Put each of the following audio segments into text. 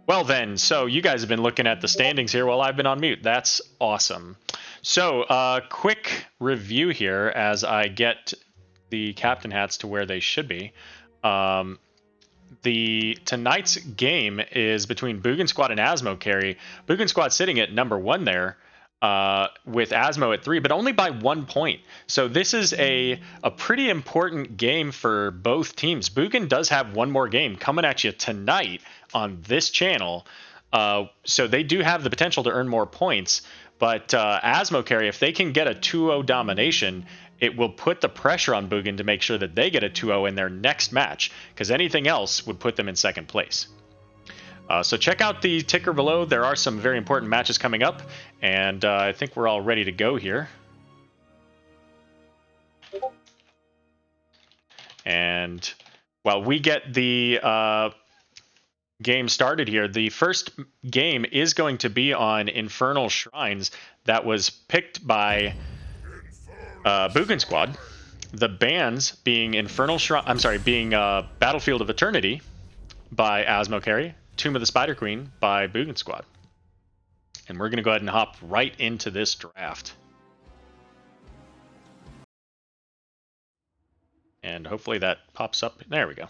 Well then, so you guys have been looking at the standings here while I've been on mute. That's awesome. So, quick review here as I get the captain hats to where they should be. Tonight's game is between Boogan Squad and Azmo Carry. Boogan Squad sitting at number 1 there, with Azmo at 3, but only by 1 point. So this is a pretty important game for both teams. Boogan does have one more game coming at you tonight on this channel, so they do have the potential to earn more points. But Azmo Carry, if they can get a 2-0 domination, it will put the pressure on Boogan to make sure that they get a 2-0 in their next match, because anything else would put them in second place. So check out the ticker below. There are some very important matches coming up, and I think we're all ready to go here. And while we get the game started here, the first game is going to be on Infernal Shrines that was picked by Boogan Squad. The bans being Battlefield of Eternity by Azmo Carry, Tomb of the Spider Queen by Boogan Squad. And we're going to go ahead and hop right into this draft. And hopefully that pops up. There we go.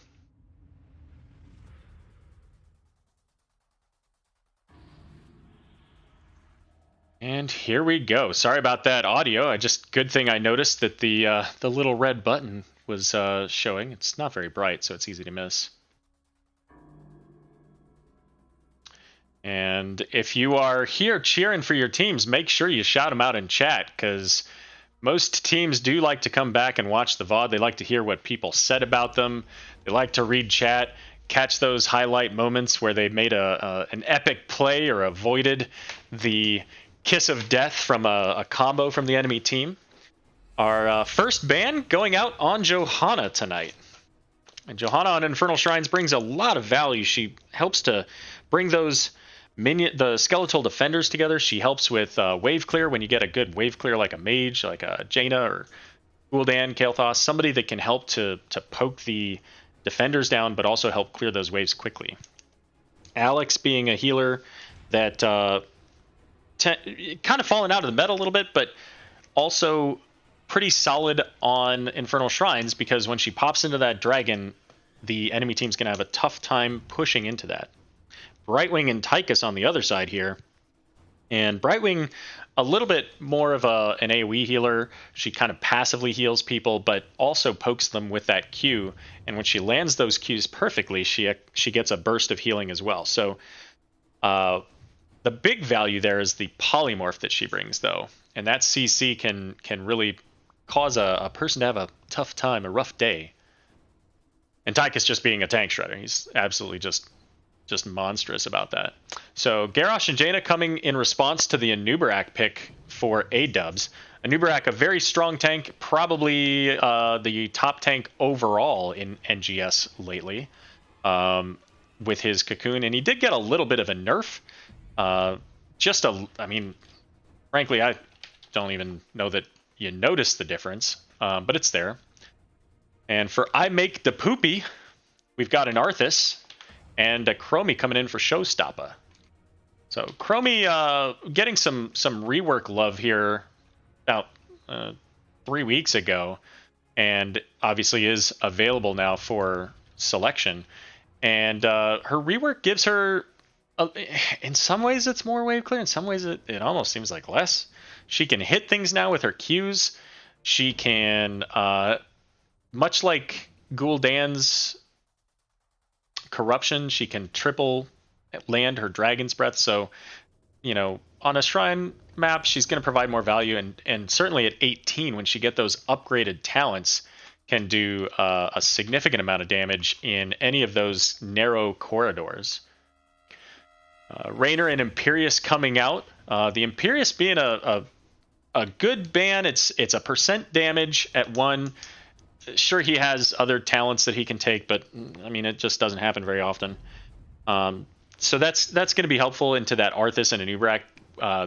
And here we go. Sorry about that audio. Good thing I noticed that the little red button was showing. It's not very bright, so it's easy to miss. And if you are here cheering for your teams, make sure you shout them out in chat, because most teams do like to come back and watch the VOD. They like to hear what people said about them. They like to read chat, catch those highlight moments where they made an epic play or avoided the kiss of death from a combo from the enemy team. Our first ban going out on Johanna tonight. And Johanna on Infernal Shrines brings a lot of value. She helps to bring the skeletal defenders together. She helps with wave clear when you get a good wave clear like a mage, like a Jaina or Gul'dan, Kael'thas, somebody that can help to poke the defenders down, but also help clear those waves quickly. Alex being a healer that kind of fallen out of the meta a little bit, but also pretty solid on Infernal Shrines, because when she pops into that dragon, the enemy team's going to have a tough time pushing into that. Brightwing and Tychus on the other side here. And Brightwing, a little bit more of an AoE healer. She kind of passively heals people, but also pokes them with that Q. And when she lands those Qs perfectly, she gets a burst of healing as well. So the big value there is the polymorph that she brings, though. And that CC can really cause a person to have a tough time, a rough day. And Tychus just being a tank shredder. He's absolutely just monstrous about that. So Garrosh and Jaina coming in response to the Anubarak pick for A-dubs. Anubarak, a very strong tank, probably the top tank overall in NGS lately, with his cocoon. And he did get a little bit of a nerf. Frankly, I don't even know that you notice the difference, but it's there. And for I Make the Poopy, we've got an Arthas and a Chromie coming in for Showstopper. So Chromie getting some rework love here about 3 weeks ago, and obviously is available now for selection. And her rework gives her, in some ways it's more wave clear, in some ways it almost seems like less. She can hit things now with her Qs. She can, much like Gul'dan's Corruption, she can triple land her Dragon's Breath. So, on a Shrine map, she's going to provide more value. And certainly at 18, when she get those upgraded talents, can do a significant amount of damage in any of those narrow corridors. Raynor and Imperius coming out. The Imperius being a good ban. It's a percent damage at 1. Sure, he has other talents that he can take, but it just doesn't happen very often. So that's going to be helpful into that Arthas and Anubarak.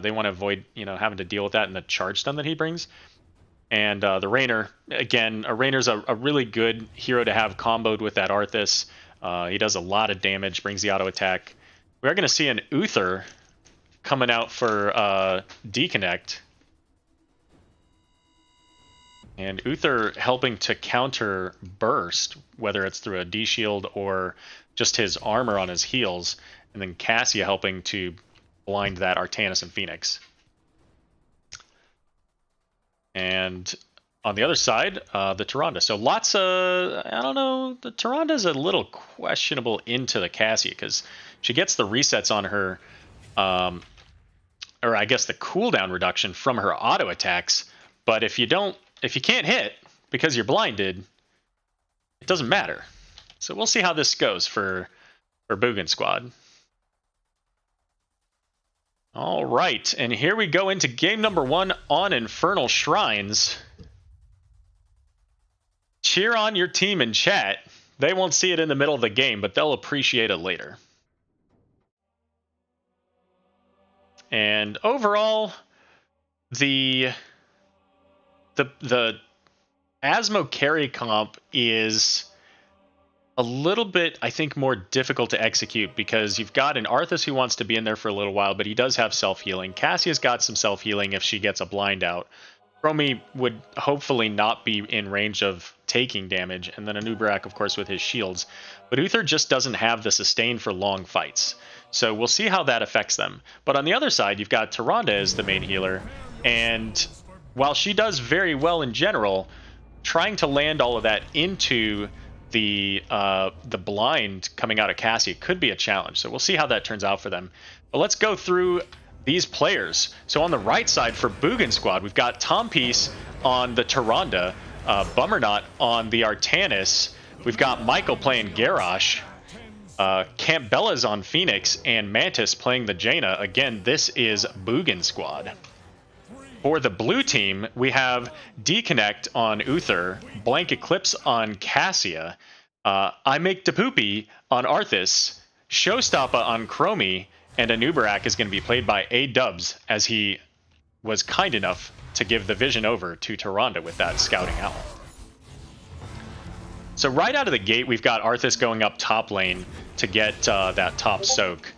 They want to avoid having to deal with that in the charge stun that he brings. And the Raynor, again, Raynor's a really good hero to have comboed with that Arthas. He does a lot of damage, brings the auto attack. We are going to see an Uther coming out for deconnect. And Uther helping to counter burst, whether it's through a D-shield or just his armor on his heals. And then Cassia helping to blind that Artanis and Phoenix. And on the other side, the Tyrande. So lots of, I don't know, the Tyrande is a little questionable into the Cassia because she gets the resets on her, or I guess the cooldown reduction from her auto attacks. But if you can't hit because you're blinded, it doesn't matter. So we'll see how this goes for Boogan squad. All right, and here we go into game number 1 on Infernal Shrines. Cheer on your team in chat. They won't see it in the middle of the game, but they'll appreciate it later. And overall, the Azmo carry comp is a little bit, I think, more difficult to execute because you've got an Arthas who wants to be in there for a little while, but he does have self-healing. Cassia's got some self-healing if she gets a blind out. Chromie would hopefully not be in range of taking damage, and then Anubarak, of course, with his shields. But Uther just doesn't have the sustain for long fights. So we'll see how that affects them. But on the other side, you've got Tyrande as the main healer, and while she does very well in general, trying to land all of that into the blind coming out of Cassie could be a challenge. So we'll see how that turns out for them. But let's go through these players. So on the right side for Boogan squad, we've got Tom Peace on the Tyrande, Bummernot on the Artanis. We've got Michael playing Garrosh, Campbella's on Phoenix, and Mantis playing the Jaina. Again, this is Boogan squad. For the blue team, we have Deconnect on Uther, Blank Eclipse on Cassia, I Make Depoopy on Arthas, Showstoppa on Chromie, and Anubarak is going to be played by A-Dubs, as he was kind enough to give the vision over to Tyrande with that Scouting Owl. So right out of the gate, we've got Arthas going up top lane to get that top soak.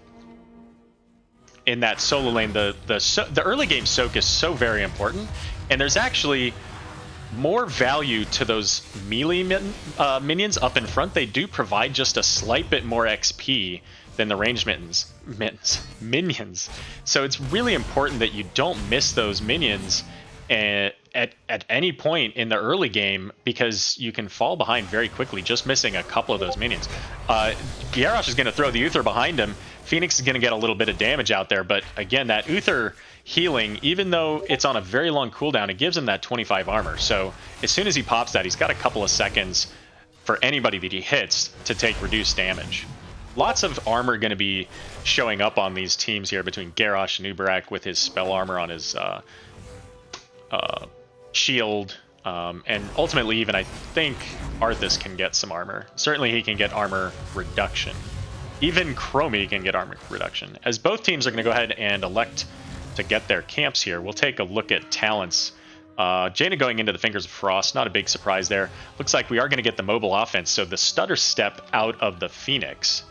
In that solo lane, the early game soak is so very important, and there's actually more value to those melee minions up in front. They do provide just a slight bit more XP than the ranged minions. So it's really important that you don't miss those minions at any point in the early game, because you can fall behind very quickly just missing a couple of those minions. Garrosh is going to throw the Uther behind him. Phoenix is going to get a little bit of damage out there, but again, that Uther healing, even though it's on a very long cooldown, it gives him that 25 armor. So as soon as he pops that, he's got a couple of seconds for anybody that he hits to take reduced damage. Lots of armor going to be showing up on these teams here between Garrosh and Uberak with his spell armor on his shield, and ultimately even I think Arthas can get some armor. Certainly he can get armor reduction. Even Chromie can get armor reduction. As both teams are going to go ahead and elect to get their camps here, we'll take a look at talents. Jaina going into the Fingers of Frost, not a big surprise there. Looks like we are going to get the mobile offense, so the stutter step out of the Phoenix,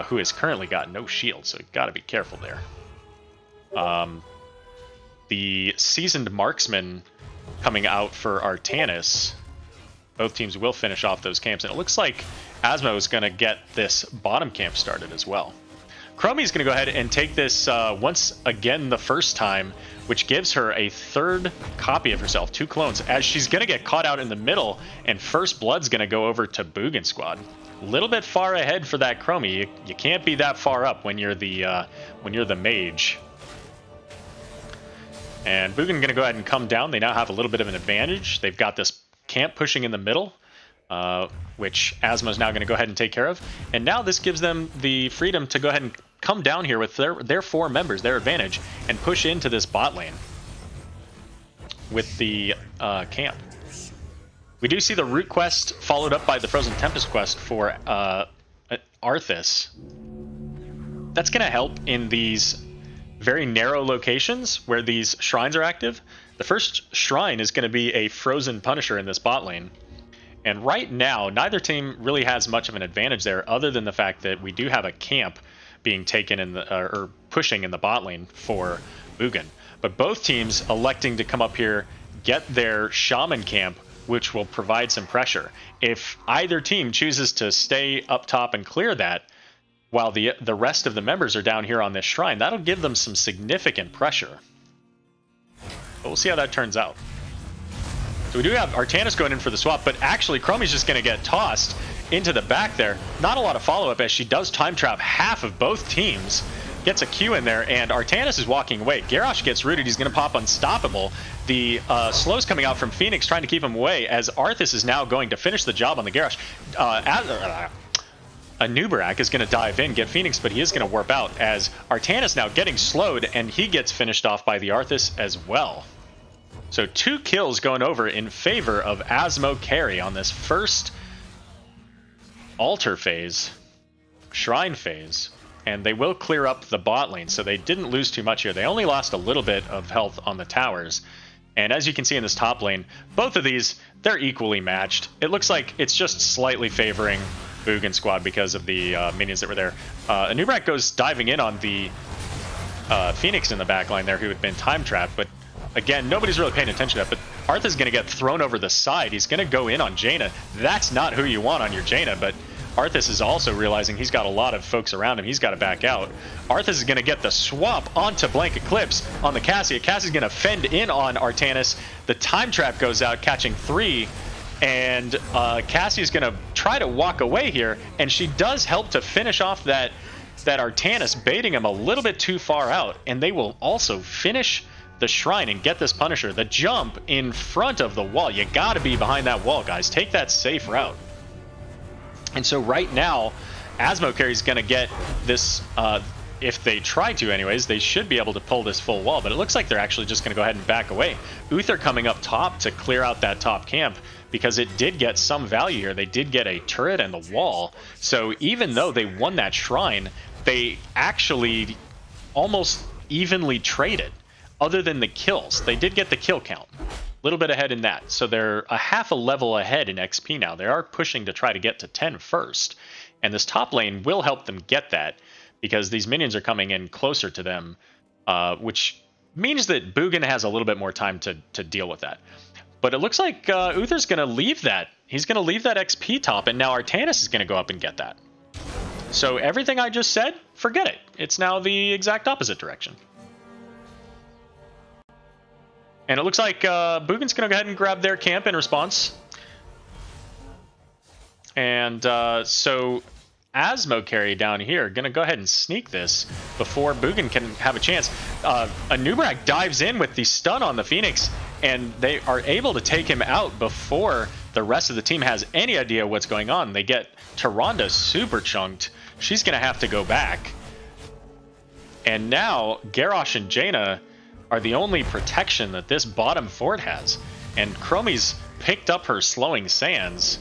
who has currently got no shield, so you've got to be careful there. The Seasoned Marksman coming out for Artanis. Both teams will finish off those camps, and it looks like Azmo is going to get this bottom camp started as well. Chromie is going to go ahead and take this once again the first time, which gives her a third copy of herself, 2 clones, as she's going to get caught out in the middle, and First Blood's going to go over to Boogan squad. A little bit far ahead for that Chromie. You can't be that far up when you're the mage. And Boogan going to go ahead and come down. They now have a little bit of an advantage. They've got this camp pushing in the middle, which Azmo's now going to go ahead and take care of. And now this gives them the freedom to go ahead and come down here with their 4 members, their advantage, and push into this bot lane with the camp. We do see the Root quest followed up by the Frozen Tempest quest for Arthas. That's going to help in these very narrow locations where these shrines are active. The first shrine is going to be a Frozen Punisher in this bot lane. And right now, neither team really has much of an advantage there, other than the fact that we do have a camp being taken in the or pushing in the bot lane for Boogan. But both teams electing to come up here, get their shaman camp, which will provide some pressure. If either team chooses to stay up top and clear that, while the rest of the members are down here on this shrine, that'll give them some significant pressure. But we'll see how that turns out. So we do have Artanis going in for the swap, but actually Chromie's just going to get tossed into the back there. Not a lot of follow-up as she does time trap half of both teams. Gets a Q in there, and Artanis is walking away. Garrosh gets rooted. He's going to pop Unstoppable. The slow's coming out from Phoenix, trying to keep him away, as Arthas is now going to finish the job on the Garrosh. Anubarak is going to dive in, get Phoenix, but he is going to warp out, as Artanis now getting slowed, and he gets finished off by the Arthas as well. So 2 kills going over in favor of Azmo carry on this first altar phase, shrine phase. And they will clear up the bot lane, so they didn't lose too much here. They only lost a little bit of health on the towers. And as you can see in this top lane, both of these, they're equally matched. It looks like it's just slightly favoring Boogan squad because of the minions that were there. Anubarak goes diving in on the Phoenix in the back line there, who had been time trapped. But again, nobody's really paying attention to that. But Arthas is going to get thrown over the side. He's going to go in on Jaina. That's not who you want on your Jaina, but Arthas is also realizing he's got a lot of folks around him. He's got to back out. Arthas is going to get the swap onto Blank Eclipse on the Cassia. Cassia's going to fend in on Artanis. The time trap goes out, catching 3. And Cassia's going to try to walk away here. And she does help to finish off that Artanis, baiting him a little bit too far out. And they will also finish the shrine and get this Punisher. The jump in front of the wall. You got to be behind that wall, guys. Take that safe route. And so right now, Azmo carry's going to get this, if they try to anyways, they should be able to pull this full wall, but it looks like they're actually just going to go ahead and back away. Uther coming up top to clear out that top camp, because it did get some value here. They did get a turret and the wall, so even though they won that shrine, they actually almost evenly traded, other than the kills. They did get the kill count. Little bit ahead in that, so they're a half a level ahead in XP now. They are pushing to try to get to 10 first, and this top lane will help them get that because these minions are coming in closer to them, which means that Boogan has a little bit more time to deal with that. But it looks like Uther's going to leave that. He's going to leave that XP top, and now Artanis is going to go up and get that. So everything I just said, forget it. It's now the exact opposite direction. And it looks like Boogan's going to go ahead and grab their camp in response. And so Azmo carry down here going to go ahead and sneak this before Boogan can have a chance. Anubarak dives in with the stun on the Phoenix, and they are able to take him out before the rest of the team has any idea what's going on. They get Tyrande super chunked. She's going to have to go back. And now Garrosh and Jaina are the only protection that this bottom fort has. And Chromie's picked up her Slowing Sands,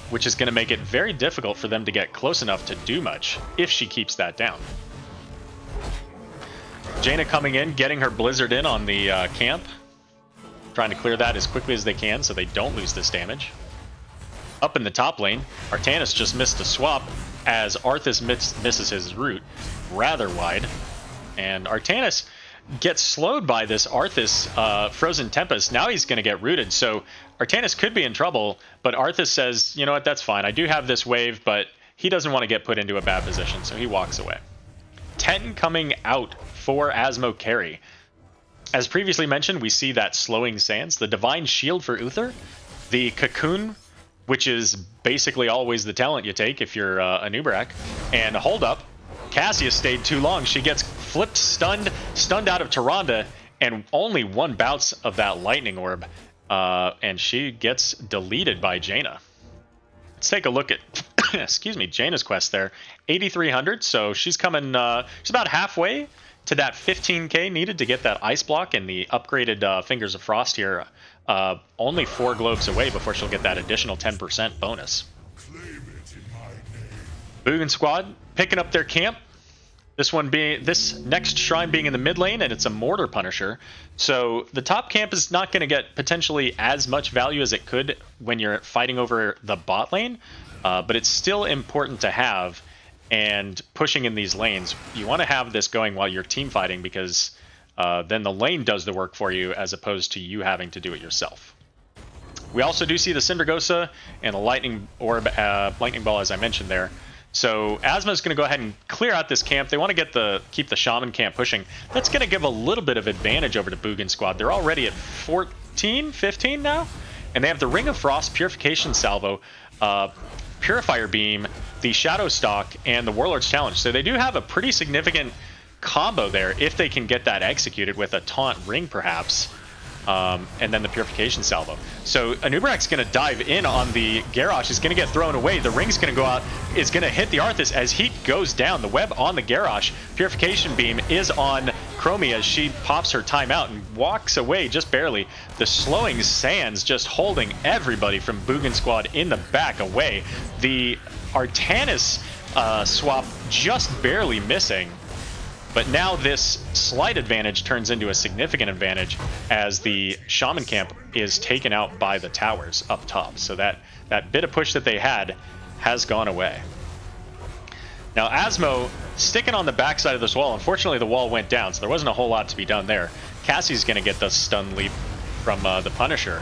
which is going to make it very difficult for them to get close enough to do much if she keeps that down. Jaina coming in, getting her Blizzard in on the camp, trying to clear that as quickly as they can so they don't lose this damage. Up in the top lane, Artanis just missed a swap as Arthas misses his root rather wide. And Artanis gets slowed by this Arthas Frozen Tempest. Now he's going to get rooted, so Artanis could be in trouble, but Arthas says, you know what, that's fine. I do have this wave, but he doesn't want to get put into a bad position, so he walks away. 10 coming out for Azmo carry. As previously mentioned, we see that Slowing Sands, the Divine Shield for Uther, the Cocoon, which is basically always the talent you take if you're Anubarak, and Hold Up. Cassia stayed too long. She gets flipped, stunned out of Tyrande, and only one bounce of that Lightning Orb, and she gets deleted by Jaina. Let's take a look at, excuse me, Jaina's quest there. 8,300, so she's coming, she's about halfway to that 15k needed to get that Ice Block and the upgraded Fingers of Frost here. Only 4 globes away before she'll get that additional 10% bonus. Boogan squad picking up their camp. This next shrine being in the mid lane, and it's a Mortar Punisher. So the top camp is not going to get potentially as much value as it could when you're fighting over the bot lane, but it's still important to have. and pushing in these lanes. You want to have this going while you're team fighting, because then the lane does the work for you as opposed to you having to do it yourself. We also do see the Cindergosa and the Lightning Orb, Lightning Ball, as I mentioned there. So Azmo's going to go ahead and clear out this camp. They want to keep the Shaman camp pushing. That's going to give a little bit of advantage over the Boogan squad. They're already at 14, 15 now, and they have the Ring of Frost, Purification Salvo, Purifier Beam, the Shadow Stalk, and the Warlord's Challenge. So they do have a pretty significant combo there if they can get that executed with a Taunt Ring, perhaps. And then the Purification Salvo. So Anubarak's going to dive in on the Garrosh. He's going to get thrown away. The Ring's going to go out. It's going to hit the Arthas as he goes down. The web on the Garrosh. Purification Beam is on Chromie as she pops her timeout and walks away just barely. The Slowing Sands just holding everybody from Boogan Squad in the back away. The Artanis swap just barely missing. But now this slight advantage turns into a significant advantage as the Shaman camp is taken out by the towers up top. So that bit of push that they had has gone away. Now Azmo sticking on the backside of this wall. Unfortunately, the wall went down, so there wasn't a whole lot to be done there. Cassie's going to get the stun leap from the Punisher,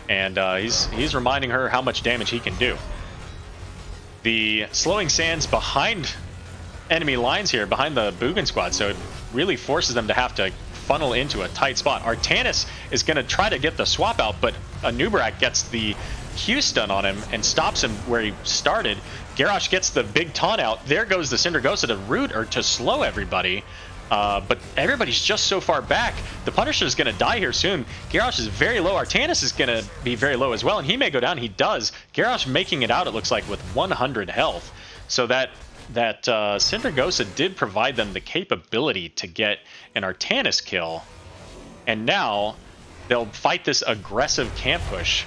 and he's reminding her how much damage he can do. The Slowing Sands behind enemy lines here, behind the Boogan squad, so it really forces them to have to funnel into a tight spot. Artanis is going to try to get the swap out, but Anubarak gets the Q stun on him and stops him where he started. Garrosh gets the big taunt out. There goes the Cindergosa to root or to slow everybody. But everybody's just so far back. The Punisher is going to die here soon. Garrosh is very low. Artanis is going to be very low as well, and he may go down. He does. Garrosh making it out, it looks like, with 100 health. So that Cindergosa did provide them the capability to get an Artanis kill, and now they'll fight this aggressive camp push,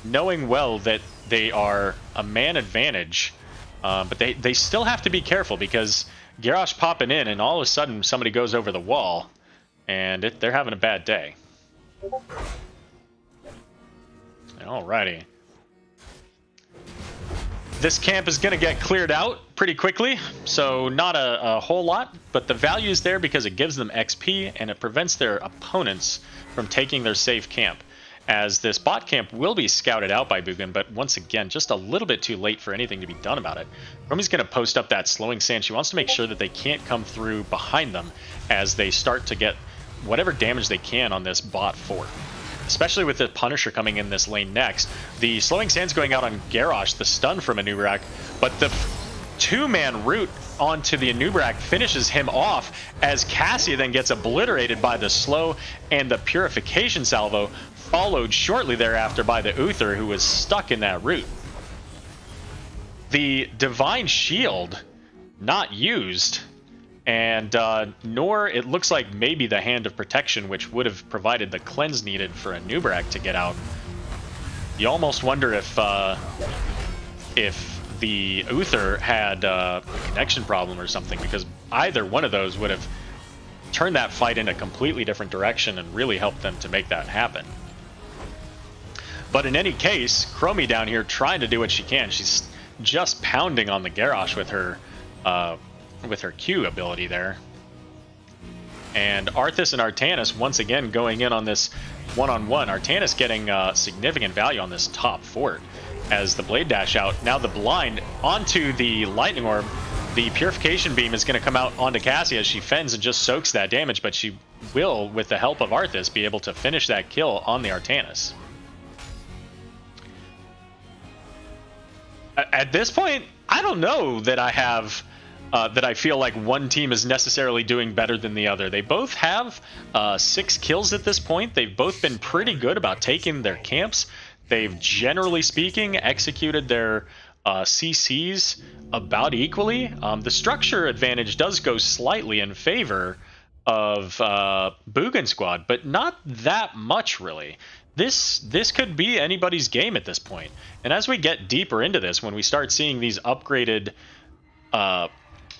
knowing well that they are a man advantage, but they still have to be careful because Garrosh popping in and all of a sudden somebody goes over the wall and they're having a bad day. Alrighty. This camp is going to get cleared out pretty quickly, so not a whole lot, but the value is there because it gives them XP and it prevents their opponents from taking their safe camp, as this bot camp will be scouted out by Boogan, but once again, just a little bit too late for anything to be done about it. Chromie's going to post up that Slowing Sand. She wants to make sure that they can't come through behind them as they start to get whatever damage they can on this bot fort. Especially with the Punisher coming in this lane next. The Slowing Sand's going out on Garrosh, the stun from Anubarak, but the two-man root onto the Anubarak finishes him off as Cassia then gets obliterated by the slow and the Purification Salvo, followed shortly thereafter by the Uther, who was stuck in that root. The Divine Shield not used, and nor it looks like maybe the Hand of Protection, which would have provided the cleanse needed for Anubarak to get out. You almost wonder if the Uther had a connection problem or something, because either one of those would have turned that fight in a completely different direction and really helped them to make that happen. But in any case, Chromie down here trying to do what she can. She's just pounding on the Garrosh with her Q ability there. And Arthas and Artanis once again going in on this one-on-one. Artanis getting significant value on this top fort as the Blade Dash out. Now the blind onto the Lightning Orb. The Purification Beam is going to come out onto Cassie as she fends and just soaks that damage, but she will, with the help of Arthas, be able to finish that kill on the Artanis. At this point, I don't know that I have... that I feel like one team is necessarily doing better than the other. They both have 6 kills at this point. They've both been pretty good about taking their camps. They've, generally speaking, executed their CCs about equally. The structure advantage does go slightly in favor of Boogan Squad, but not that much, really. This could be anybody's game at this point. And as we get deeper into this, when we start seeing these upgraded...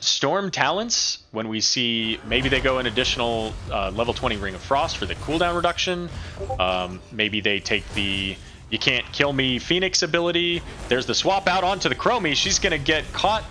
Storm talents, when we see maybe they go an additional level 20 Ring of Frost for the cooldown reduction, maybe they take the You Can't Kill Me Phoenix ability, there's the swap out onto the Chromie. She's going to get caught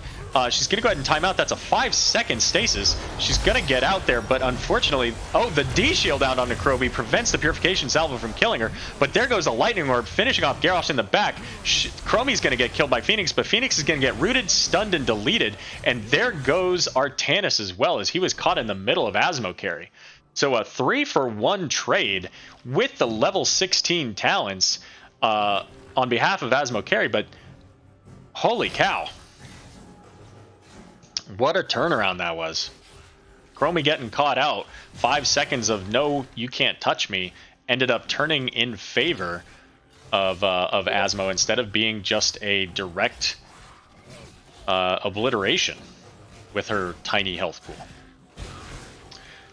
She's going to go ahead and time out. That's a 5-second stasis. She's going to get out there, but unfortunately, oh, the D shield out on Necrobi prevents the Purification Salvo from killing her. But there goes a Lightning Orb, finishing off Garrosh in the back. Chromie's going to get killed by Phoenix, but Phoenix is going to get rooted, stunned, and deleted. And there goes Artanis as well, as he was caught in the middle of Azmo carry. So a 3-for-1 trade with the level 16 talents on behalf of Azmo carry, but holy cow. What a turnaround that was. Chromie getting caught out. 5 seconds of no, you can't touch me, ended up turning in favor of Azmo instead of being just a direct obliteration with her tiny health pool.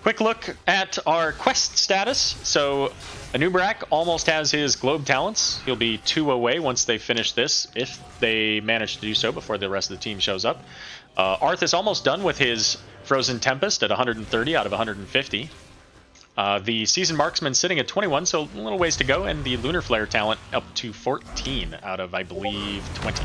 Quick look at our quest status. So Anub'arak almost has his globe talents. He'll be 2 away once they finish this, if they manage to do so before the rest of the team shows up. Arth is almost done with his Frozen Tempest at 130 out of 150. The Seasoned Marksman sitting at 21, so a little ways to go, and the Lunar Flare talent up to 14 out of, I believe, 20.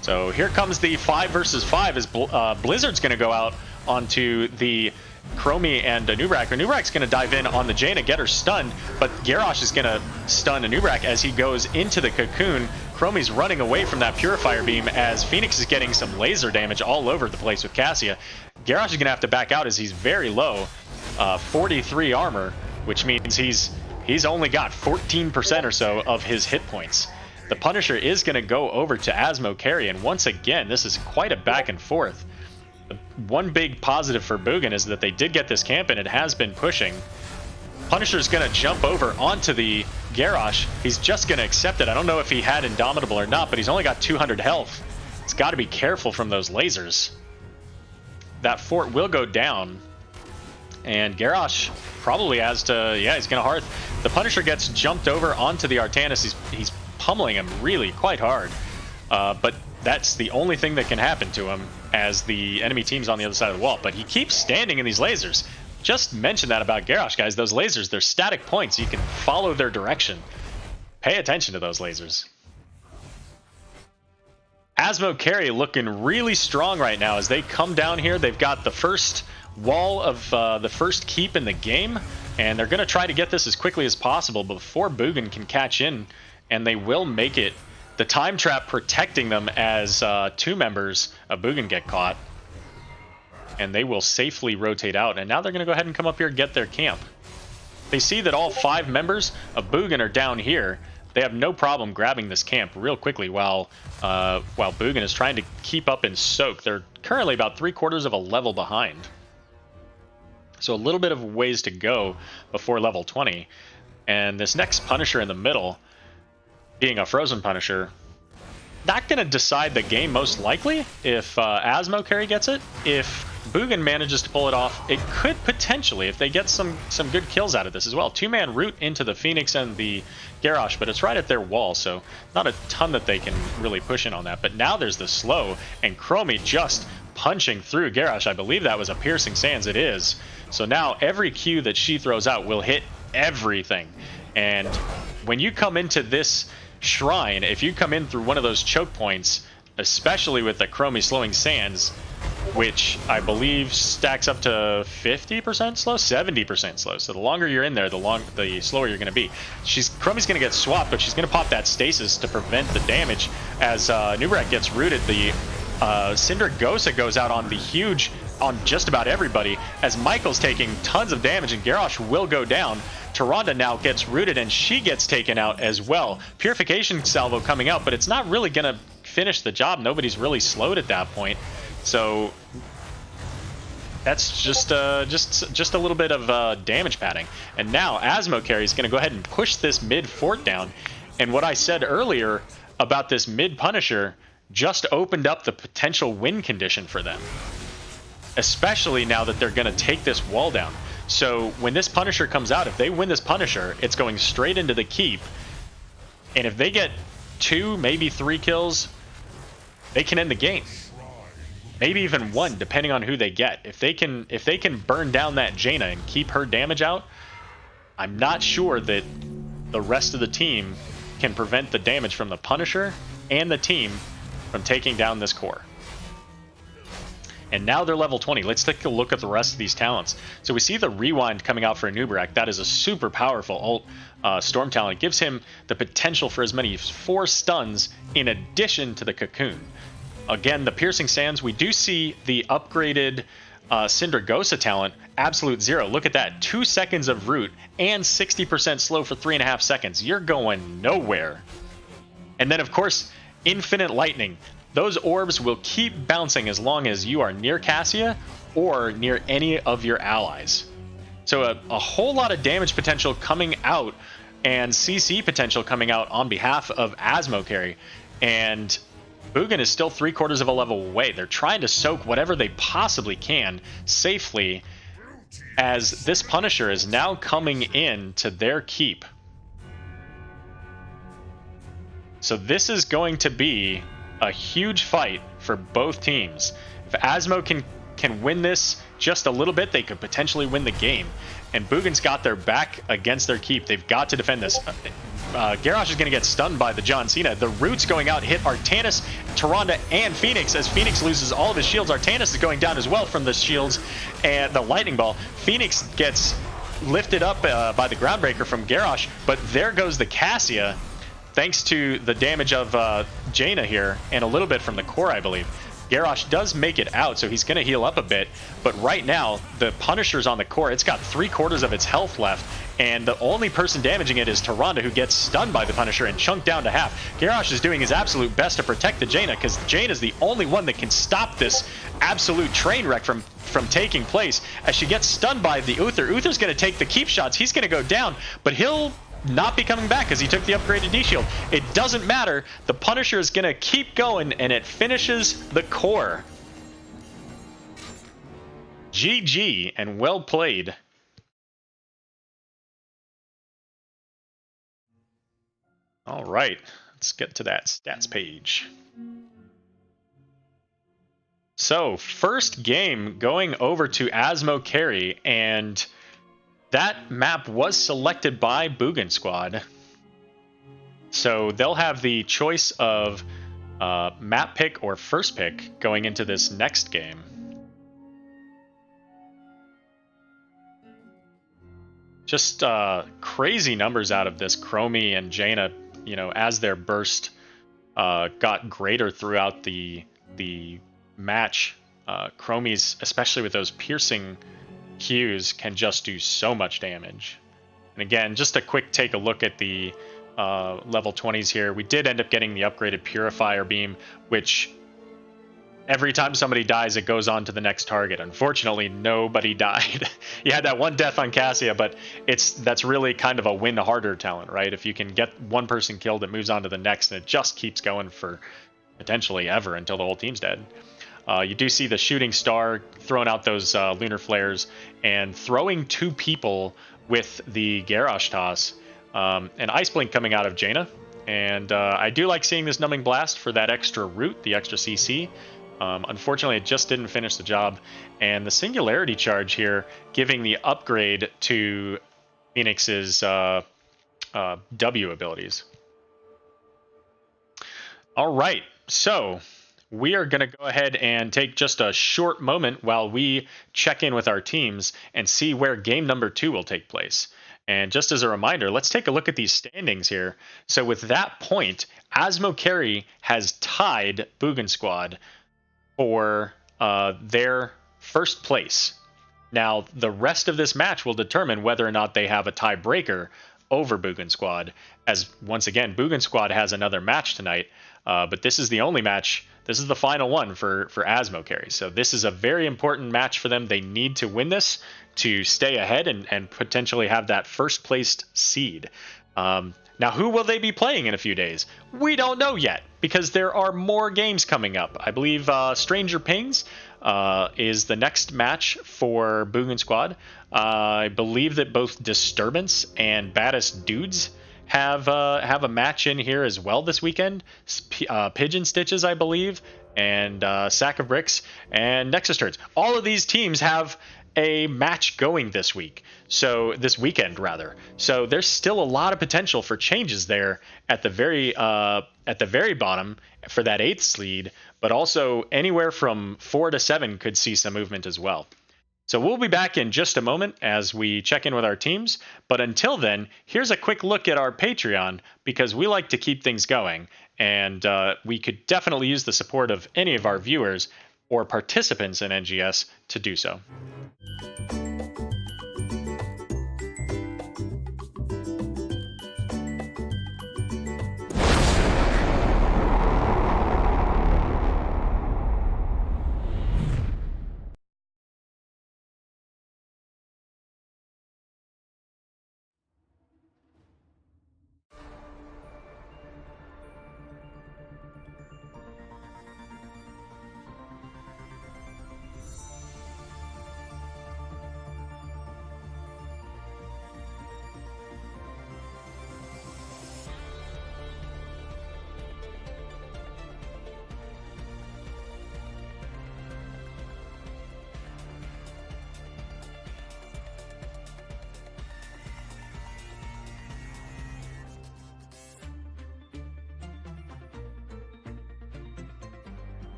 So here comes the 5 versus 5 as Blizzard's going to go out onto the Chromie and Anub'arak. Anub'arak's going to dive in on the Jaina, get her stunned, but Garrosh is going to stun Anub'arak as he goes into the cocoon. Chromie's running away from that Purifier Beam as Phoenix is getting some laser damage all over the place with Cassia. Garrosh is going to have to back out as he's very low, 43 armor, which means he's only got 14% or so of his hit points. The Punisher is going to go over to Azmo carry, and once again, this is quite a back and forth. One big positive for Boogan is that they did get this camp, and it has been pushing. Punisher's going to jump over onto the Garrosh. He's just going to accept it. I don't know if he had Indomitable or not, but he's only got 200 health. He's got to be careful from those lasers. That fort will go down, and Garrosh probably has to, yeah, he's going to hearth. The Punisher gets jumped over onto the Artanis. He's pummeling him really quite hard, but that's the only thing that can happen to him as the enemy team's on the other side of the wall. But he keeps standing in these lasers. Just mention that about Garrosh, guys. Those lasers, they're static points. You can follow their direction. Pay attention to those lasers. Azmo carry looking really strong right now as they come down here. They've got the first wall of the first keep in the game, and they're going to try to get this as quickly as possible before Boogan can catch in, and they will make it. The time trap protecting them as 2 members of Boogan get caught, and they will safely rotate out. And now they're going to go ahead and come up here and get their camp. They see that all 5 members of Boogan are down here. They have no problem grabbing this camp real quickly while Boogan is trying to keep up and soak. They're currently about 3/4 of a level behind. So a little bit of ways to go before level 20. And this next Punisher in the middle, being a Frozen Punisher, not going to decide the game most likely if Azmo carry gets it. If Boogan manages to pull it off, it could potentially, if they get some good kills out of this as well. 2-man root into the Phoenix and the Garrosh, but it's right at their wall, so not a ton that they can really push in on that. But now there's the slow, and Chromie just punching through Garrosh. I believe that was a Piercing Sands. It is. So now every Q that she throws out will hit everything. And when you come into this shrine, if you come in through one of those choke points, especially with the Chromie slowing Sands, which I believe stacks up to 50% slow, 70% slow. So the longer you're in there, the slower you're going to be. Chromie's going to get swapped, but she's going to pop that stasis to prevent the damage. As Anub'arak gets rooted, the Cinder Gosa goes out on just about everybody, as Michael's taking tons of damage, and Garrosh will go down. Tyrande now gets rooted, and she gets taken out as well. Purification Salvo coming out, but it's not really going to finish the job. Nobody's really slowed at that point. So that's just a little bit of damage padding. And now Azmo carry is going to go ahead and push this mid fort down. And what I said earlier about this mid Punisher just opened up the potential win condition for them, especially now that they're going to take this wall down. So when this Punisher comes out, if they win this Punisher, it's going straight into the keep. And if they get 2, maybe 3 kills, they can end the game. Maybe even 1, depending on who they get. If they can burn down that Jaina and keep her damage out, I'm not sure that the rest of the team can prevent the damage from the Punisher and the team from taking down this core. and now they're level 20. Let's take a look at the rest of these talents. So we see the Rewind coming out for Nubarak. That is a super powerful ult Storm talent. It gives him the potential for as many as 4 stuns in addition to the Cocoon. Again, the Piercing Sands, we do see the upgraded Syndragosa talent, Absolute Zero. Look at that, 2 seconds of root and 60% slow for 3.5 seconds. You're going nowhere. And then, of course, Infinite Lightning. Those orbs will keep bouncing as long as you are near Cassia or near any of your allies. So a whole lot of damage potential coming out and CC potential coming out on behalf of Azmo carry. And Boogan is still 3/4 of a level away. They're trying to soak whatever they possibly can safely, as this Punisher is now coming in to their keep. So this is going to be a huge fight for both teams. If Azmo can win this just a little bit, they could potentially win the game. And Boogan's got their back against their keep. They've got to defend this. Garrosh is going to get stunned by the John Cena. The roots going out hit Artanis, Tyrande, and Phoenix. As Phoenix loses all of his shields, Artanis is going down as well from the shields and the lightning ball. Phoenix gets lifted up by the Groundbreaker from Garrosh, but there goes the Cassia, thanks to the damage of Jaina here and a little bit from the core, I believe. Garrosh does make it out, so he's going to heal up a bit. But right now, the Punisher's on the core. It's got 3/4 of its health left, and the only person damaging it is Tyrande, who gets stunned by the Punisher and chunked down to half. Garrosh is doing his absolute best to protect the Jaina, because Jaina is the only one that can stop this absolute train wreck from taking place. As she gets stunned by the Uther, Uther's going to take the keep shots. He's going to go down, but he'll not be coming back because he took the upgraded D-Shield. It doesn't matter. The Punisher is going to keep going, and it finishes the core. GG, and well played. All right, let's get to that stats page. So, first game going over to Azmo carry, and that map was selected by Boogan Squad. So they'll have the choice of map pick or first pick going into this next game. Just crazy numbers out of this. Chromie and Jaina, you know, as their burst got greater throughout the match. Chromie's, especially with those piercing Qs, can just do so much damage. And again, just a quick take a look at the level 20s here. We did end up getting the upgraded Purifier Beam, which every time somebody dies, it goes on to the next target. Unfortunately, nobody died. You had that one death on Cassia, but that's really kind of a win harder talent, right? If you can get one person killed, it moves on to the next, and it just keeps going for potentially ever until the whole team's dead. You do see the Shooting Star throwing out those lunar flares and throwing 2 people with the Garrosh toss. And Ice Blink coming out of Jaina. And I do like seeing this Numbing Blast for that extra root, the extra CC. Unfortunately, it just didn't finish the job. And the Singularity Charge here, giving the upgrade to Phoenix's W abilities. All right, so we are going to go ahead and take just a short moment while we check in with our teams and see where game number 2 will take place. And just as a reminder, let's take a look at these standings here. So with that point, Azmo carry has tied Boogan Squad for their first place. Now, the rest of this match will determine whether or not they have a tiebreaker over Boogan Squad, as once again, Boogan Squad has another match tonight, but this is the only match. This is the final one for Azmo carry. So this is a very important match for them. They need to win this to stay ahead and potentially have that first placed seed. Now, who will they be playing in a few days? We don't know yet, because there are more games coming up. I believe Stranger Pings is the next match for Boogan Squad. I believe that both Disturbance and Baddest Dudes have a match in here as well this weekend. Pigeon Stitches, I believe, and Sack of Bricks and Nexus Turds. All of these teams have a match going this week. So this weekend rather. So there's still a lot of potential for changes there at the very bottom for that 8th seed, but also anywhere from 4 to 7 could see some movement as well. So we'll be back in just a moment as we check in with our teams. But until then, here's a quick look at our Patreon because we like to keep things going. And we could definitely use the support of any of our viewers or participants in NGS to do so.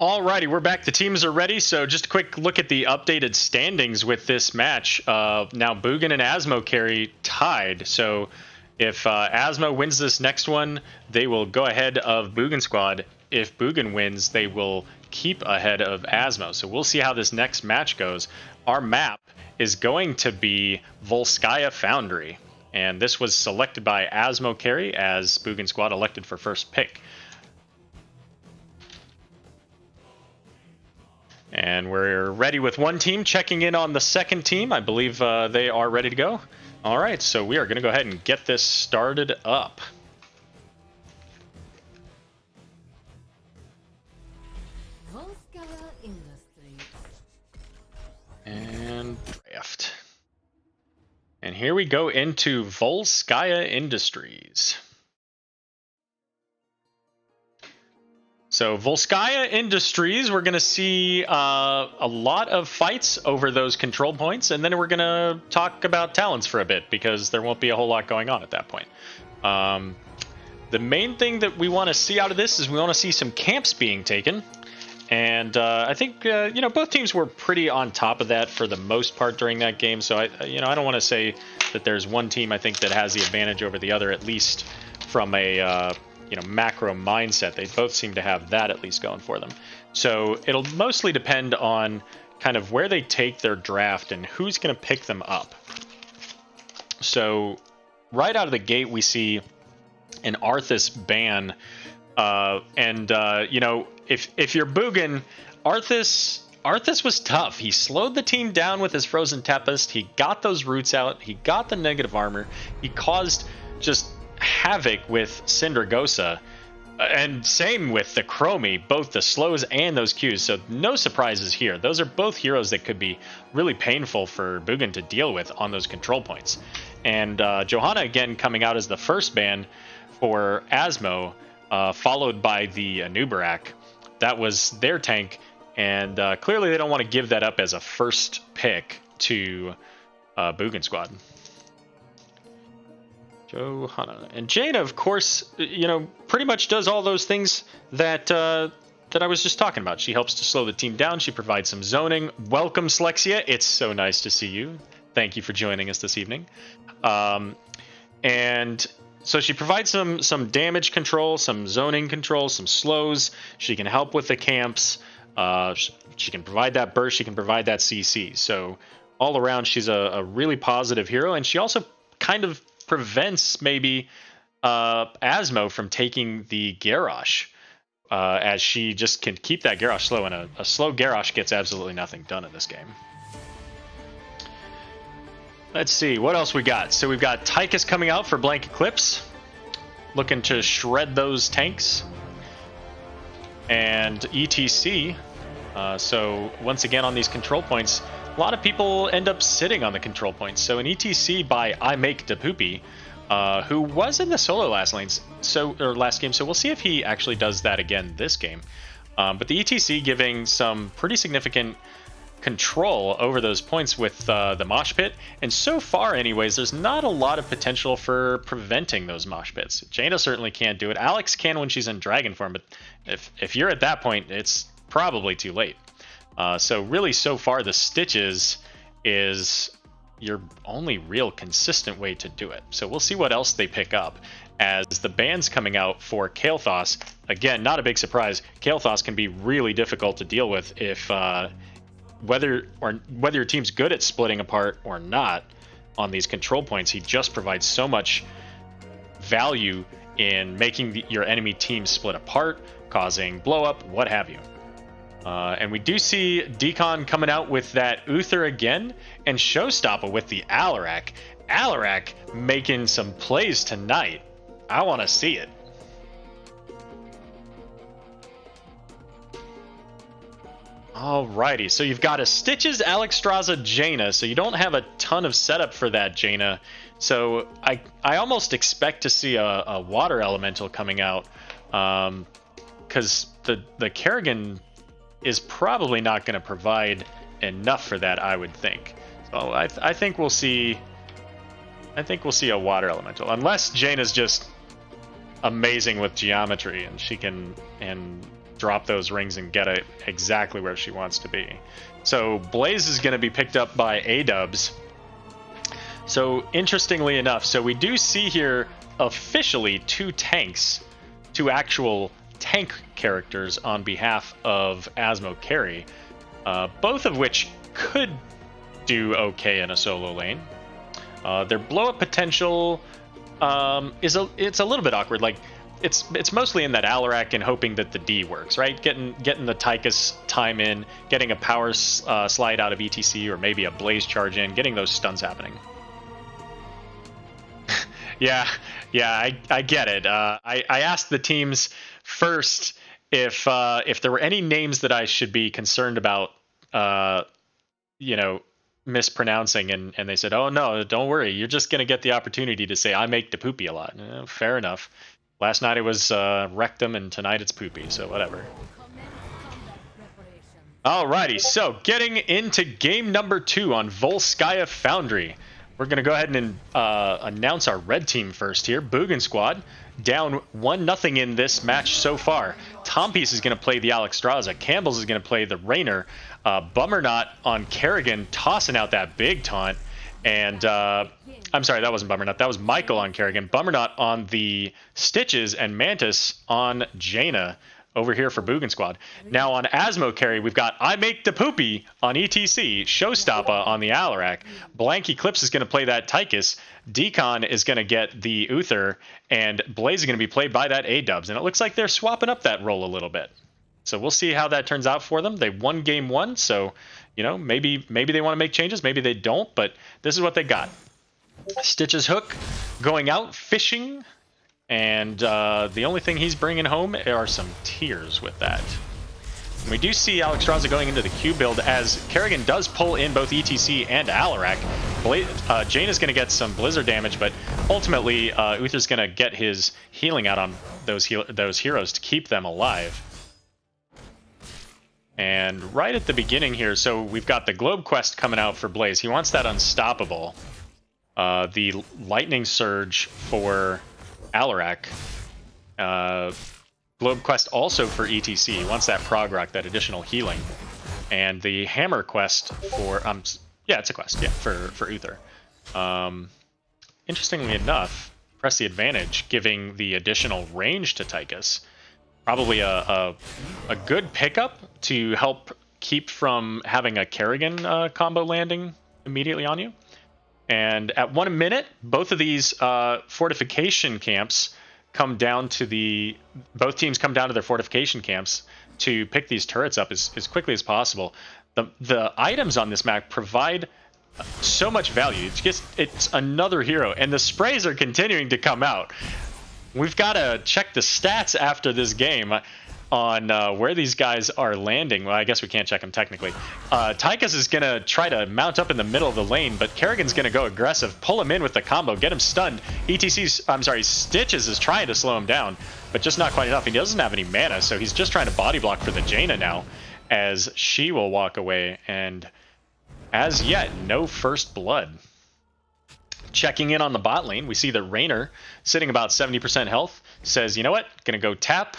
Alrighty, we're back. The teams are ready. So just a quick look at the updated standings with this match. Now Boogan and Azmo carry tied. So if Azmo wins this next one, they will go ahead of Boogan squad. If Boogan wins, they will keep ahead of Azmo. So we'll see how this next match goes. Our map is going to be Volskaya Foundry. And this was selected by Azmo carry as Boogan squad elected for first pick. And we're ready with one team checking in on the second team. I believe they are ready to go. All right, so we are going to go ahead and get this started up. And draft. And here we go into Volskaya Industries. So Volskaya Industries, we're going to see a lot of fights over those control points, and then we're going to talk about talents for a bit, because there won't be a whole lot going on at that point. The main thing that we want to see out of this is we want to see some camps being taken, and I think both teams were pretty on top of that for the most part during that game, so I don't want to say that there's one team I think that has the advantage over the other, at least from a macro mindset. They both seem to have that at least going for them. So it'll mostly depend on kind of where they take their draft and who's going to pick them up. So right out of the gate, we see an Arthas ban. If you're Boogan, Arthas was tough. He slowed the team down with his Frozen Tempest. He got those roots out. He got the negative armor. He caused just havoc with Syndragosa, and same with the Chromie, both the slows and those Qs, so no surprises here. Those are both heroes that could be really painful for Boogan to deal with on those control points. And Johanna again coming out as the first ban for Azmo, followed by the Anubarak. That was their tank, and clearly they don't want to give that up as a first pick to Boogan squad. Johanna. And Jaina, of course, pretty much does all those things that I was just talking about. She helps to slow the team down. She provides some zoning. Welcome, Slexia. It's so nice to see you. Thank you for joining us this evening. And so she provides some damage control, some zoning control, some slows. She can help with the camps. She can provide that burst. She can provide that CC. So all around, she's a really positive hero. And she also kind of prevents maybe Azmo from taking the Garrosh, as she just can keep that Garrosh slow, and a slow Garrosh gets absolutely nothing done in this game. Let's see, what else we got? So we've got Tychus coming out for Blank Eclipse, looking to shred those tanks. And ETC, so once again on these control points, a lot of people end up sitting on the control points. So an ETC by I Make Da Poopy, who was in the solo last game, so we'll see if he actually does that again this game. But the ETC giving some pretty significant control over those points with the mosh pit, and so far anyways, there's not a lot of potential for preventing those mosh pits. Jaina certainly can't do it. Alex can when she's in dragon form, but if you're at that point, it's probably too late. So really, so far, the Stitches is your only real consistent way to do it. So we'll see what else they pick up. As the ban's coming out for Kael'thas, again, not a big surprise. Kael'thas can be really difficult to deal with if whether your team's good at splitting apart or not on these control points. He just provides so much value in making your enemy team split apart, causing blow up, what have you. And we do see Decon coming out with that Uther again, and Showstopper with the Alarak. Alarak making some plays tonight. I want to see it. Alrighty, so you've got a Stitches, Alexstrasza, Jaina, so you don't have a ton of setup for that, Jaina. So I almost expect to see a Water Elemental coming out, because the Kerrigan is probably not going to provide enough for that, I would think. So I think we'll see. I think we'll see a Water Elemental, unless Jaina's just amazing with geometry and she can drop those rings and get it exactly where she wants to be. So Blaze is going to be picked up by A-dubs. So interestingly enough, so we do see here officially two actual tank characters on behalf of Azmo carry, both of which could do okay in a solo lane. Their blow up potential it's a little bit awkward. Like it's mostly in that Alarak and hoping that the D works, right? Getting the Tychus time in, getting a power slide out of ETC, or maybe a Blaze charge in, getting those stuns happening. yeah, I get it. I asked the teams first if there were any names that I should be concerned about, mispronouncing, and they said, oh no, don't worry, you're just gonna get the opportunity to say I make the poopy a lot. Fair enough. Last night it was rectum, and tonight it's poopy, so whatever. Alrighty, so getting into game number 2 on Volskaya Foundry. We're gonna go ahead and announce our red team first here. Boogan squad down 1-0 in this match so far. Tompies is gonna play the Alexstrasza. Campbell's is gonna play the Raynor. Bummernot on Kerrigan, tossing out that big taunt. And I'm sorry, that wasn't Bummernot. That was Michael on Kerrigan. Bummernot on the Stitches, and Mantis on Jaina over here for Boogan squad. Now on Azmo carry, we've got I Make the Poopy on ETC, Showstoppa on the Alarak. Blank Eclipse is going to play that Tychus. Decon is going to get the Uther, and Blaze is going to be played by that A-dubs. And it looks like they're swapping up that role a little bit. So we'll see how that turns out for them. They won game 1, so maybe they want to make changes, maybe they don't, but this is what they got. Stitch's hook going out fishing, and the only thing he's bringing home are some tears with that. And we do see Alexstrasza going into the Q build as Kerrigan does pull in both ETC and Alarak. Jane is going to get some Blizzard damage, but ultimately Uther's going to get his healing out on those heroes to keep them alive. And right at the beginning here, so we've got the Globe Quest coming out for Blaze. He wants that Unstoppable. The Lightning Surge for Alarak. Globe Quest also for ETC. He wants that Prog Rock, that additional healing. And the Hammer Quest for... yeah, it's a quest, yeah, for Uther. Interestingly enough, press the advantage, giving the additional range to Tychus. Probably a good pickup to help keep from having a Kerrigan combo landing immediately on you. And at 1 minute, both of these fortification camps come down to both teams come down to their fortification camps to pick these turrets up as quickly as possible. The items on this map provide so much value. It's another hero, and the sprays are continuing to come out. We've got to check the stats after this game on where these guys are landing. Well, I guess we can't check them technically. Tychus is going to try to mount up in the middle of the lane, but Kerrigan's going to go aggressive, pull him in with the combo, get him stunned. Stitches is trying to slow him down, but just not quite enough. He doesn't have any mana, so he's just trying to body block for the Jaina now, as she will walk away, and as yet, no first blood. Checking in on the bot lane, we see that Raynor, sitting about 70% health, says, you know what, gonna go tap.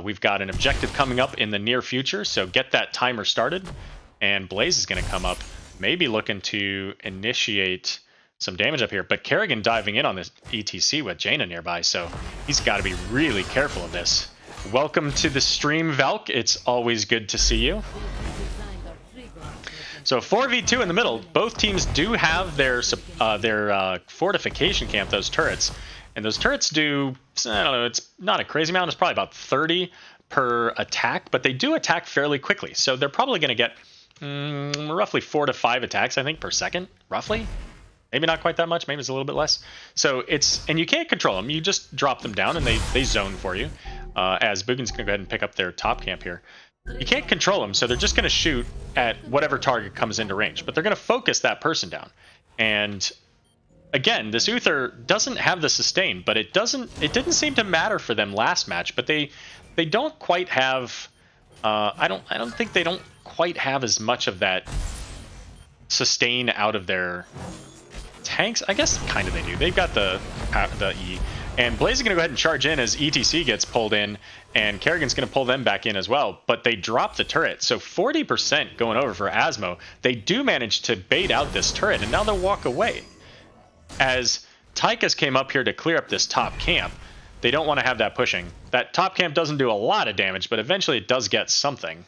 We've got an objective coming up in the near future, so get that timer started. And Blaze is gonna come up, maybe looking to initiate some damage up here. But Kerrigan diving in on this ETC with Jaina nearby, so he's got to be really careful of this. Welcome to the stream, Valk. It's always good to see you. So 4v2 in the middle. Both teams do have their fortification camp, those turrets. And those turrets do, I don't know, it's not a crazy amount. It's probably about 30 per attack, but they do attack fairly quickly. So they're probably going to get roughly 4 to 5 attacks, I think, per second, roughly. Maybe not quite that much. Maybe it's a little bit less. So and you can't control them. You just drop them down and they zone for you. As Boogan's going to go ahead and pick up their top camp here. You can't control them, so they're just going to shoot at whatever target comes into range. But they're going to focus that person down. And again, this Uther doesn't have the sustain, but it didn't seem to matter for them last match. But they don't quite have. I don't think they don't quite have as much of that sustain out of their tanks. I guess kind of they do. They've got the And Blaze is going to go ahead and charge in as ETC gets pulled in, and Kerrigan's going to pull them back in as well. But they drop the turret, so 40% going over for Azmo. They do manage to bait out this turret, and now they'll walk away. As Tychus came up here to clear up this top camp, they don't want to have that pushing. That top camp doesn't do a lot of damage, but eventually it does get something.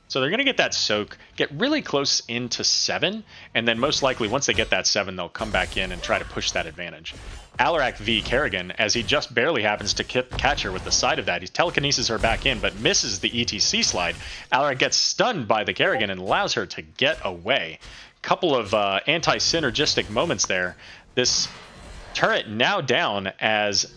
So they're going to get that soak, get really close into 7, and then most likely once they get that 7, they'll come back in and try to push that advantage. Alarak v Kerrigan, as he just barely happens to catch her with the side of that. He telekinesis her back in, but misses the ETC slide. Alarak gets stunned by the Kerrigan and allows her to get away. Couple of anti-synergistic moments there. This turret now down as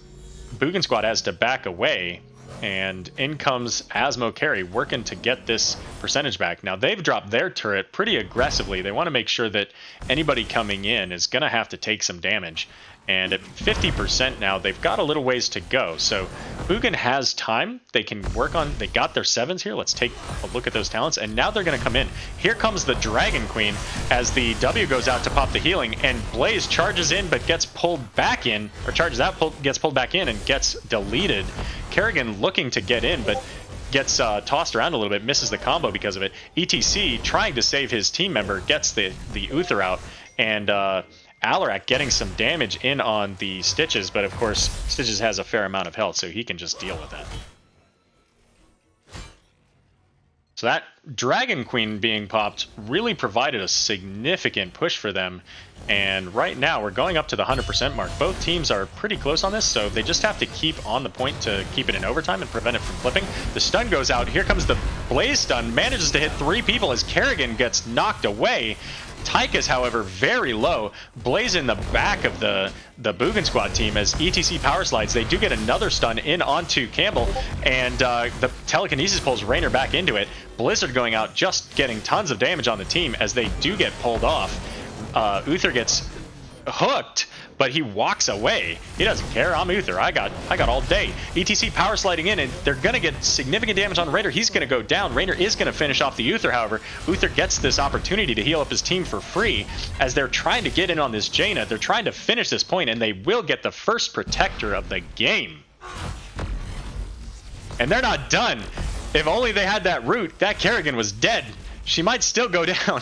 Boogan Squad has to back away, and in comes Azmo Carry working to get this percentage back. Now they've dropped their turret pretty aggressively. They want to make sure that anybody coming in is going to have to take some damage. And at 50% now, they've got a little ways to go. So Boogan has time. They can work on, they got their 7s here. Let's take a look at those talents. And now they're going to come in. Here comes the Dragon Queen as the W goes out to pop the healing. And Blaze charges in but gets pulled back in, or charges out, gets pulled back in and gets deleted. Kerrigan looking to get in, but gets tossed around a little bit, misses the combo because of it. ETC trying to save his team member, gets the Uther out. And Alarak getting some damage in on the Stitches, but of course Stitches has a fair amount of health, so he can just deal with that. So that Dragon Queen being popped really provided a significant push for them, and right now we're going up to the 100% mark. Both teams are pretty close on this, so they just have to keep on the point to keep it in overtime and prevent it from flipping. The stun goes out. Here comes the Blaze stun, manages to hit 3 people as Kerrigan gets knocked away. Tychus, however, very low. Blaze in the back of the Boogan Squad team as ETC power slides. They do get another stun in onto Campbell, and the telekinesis pulls Raynor back into it. Blizzard going out, just getting tons of damage on the team as they do get pulled off. Uther gets hooked, but he walks away. He doesn't care. I'm Uther. I got all day. ETC power sliding in, and they're going to get significant damage on Raynor. He's going to go down. Raynor is going to finish off the Uther, however. Uther gets this opportunity to heal up his team for free as they're trying to get in on this Jaina. They're trying to finish this point, and they will get the first protector of the game. And they're not done. If only they had that root, that Kerrigan was dead. She might still go down.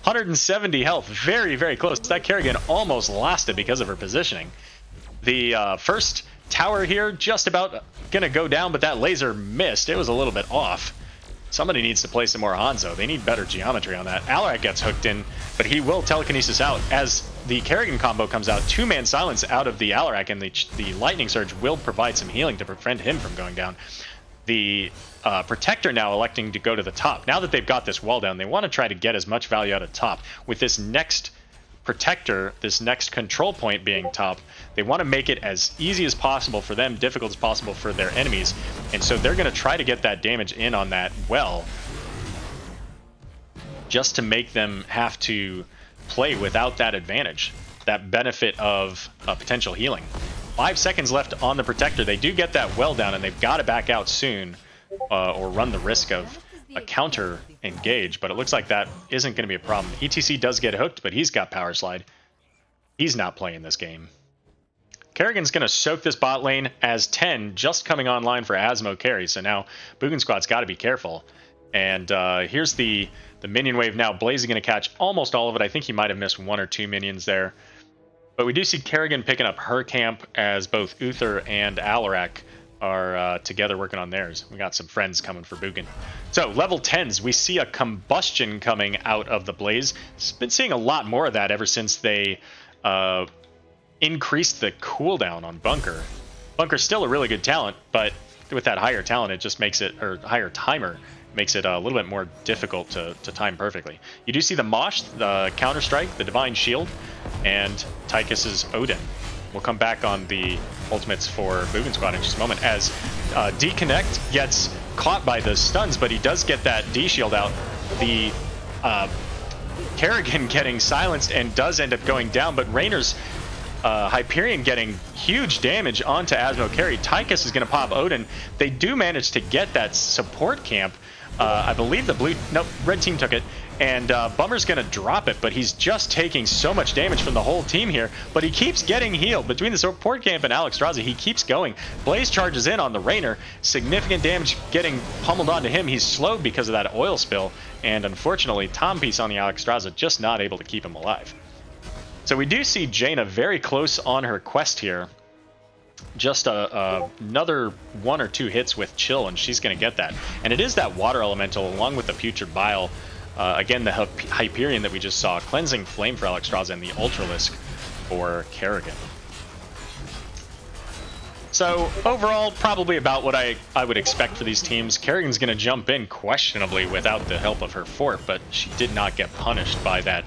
170 health, very, very close. That Kerrigan almost lasted because of her positioning. The first tower here just about gonna go down, but that laser missed. It was a little bit off. Somebody needs to play some more Hanzo. They need better geometry on that. Alarak gets hooked in, but he will telekinesis out as the Kerrigan combo comes out. 2-man silence out of the Alarak, and the lightning surge will provide some healing to prevent him from going down. The Protector now electing to go to the top. Now that they've got this wall down, they want to try to get as much value out of top. With this next Protector, this next control point being top, they want to make it as easy as possible for them, difficult as possible for their enemies. And so they're going to try to get that damage in on that well, just to make them have to play without that advantage, that benefit of potential healing. 5 seconds left on the Protector. They do get that well down, and they've got to back out soon or run the risk of a counter engage, but it looks like that isn't going to be a problem. ETC does get hooked, but he's got power slide. He's not playing this game. Kerrigan's going to soak this bot lane as 10 just coming online for Azmo carry, so now Boogan Squad's got to be careful. And here's the minion wave now. Blaze is going to catch almost all of it. I think he might have missed 1 or 2 minions there. But we do see Kerrigan picking up her camp as both Uther and Alarak are together working on theirs. We got some friends coming for Boogan. So level 10s, we see a combustion coming out of the Blaze. Been seeing a lot more of that ever since they increased the cooldown on Bunker. Bunker's still a really good talent, but with that higher talent, it just makes it, or higher timer, makes it a little bit more difficult to time perfectly. You do see the Mosh, the Counter-Strike, the Divine Shield, and Tychus's Odin. We'll come back on the ultimates for Boogan Squad in just a moment as D-Connect gets caught by the stuns, but he does get that D-Shield out. The Kerrigan getting silenced and does end up going down, but Raynor's Hyperion getting huge damage onto Azmo carry. Tychus is going to pop Odin. They do manage to get that support camp, I believe red team took it, and Bummer's gonna drop it, but he's just taking so much damage from the whole team here, but he keeps getting healed. Between the support camp and Alexstrasza, he keeps going. Blaze charges in on the Rainer, significant damage getting pummeled onto him. He's slowed because of that oil spill, and unfortunately, Tom Piece on the Alexstrasza just not able to keep him alive. So we do see Jaina very close on her quest here. Just another 1 or 2 hits with Chill, and she's going to get that. And it is that Water Elemental, along with the Putrid Bile. Again, the Hyperion that we just saw. Cleansing Flame for Alexstrasza, and the Ultralisk for Kerrigan. So, overall, probably about what I would expect for these teams. Kerrigan's going to jump in questionably without the help of her fort, but she did not get punished by that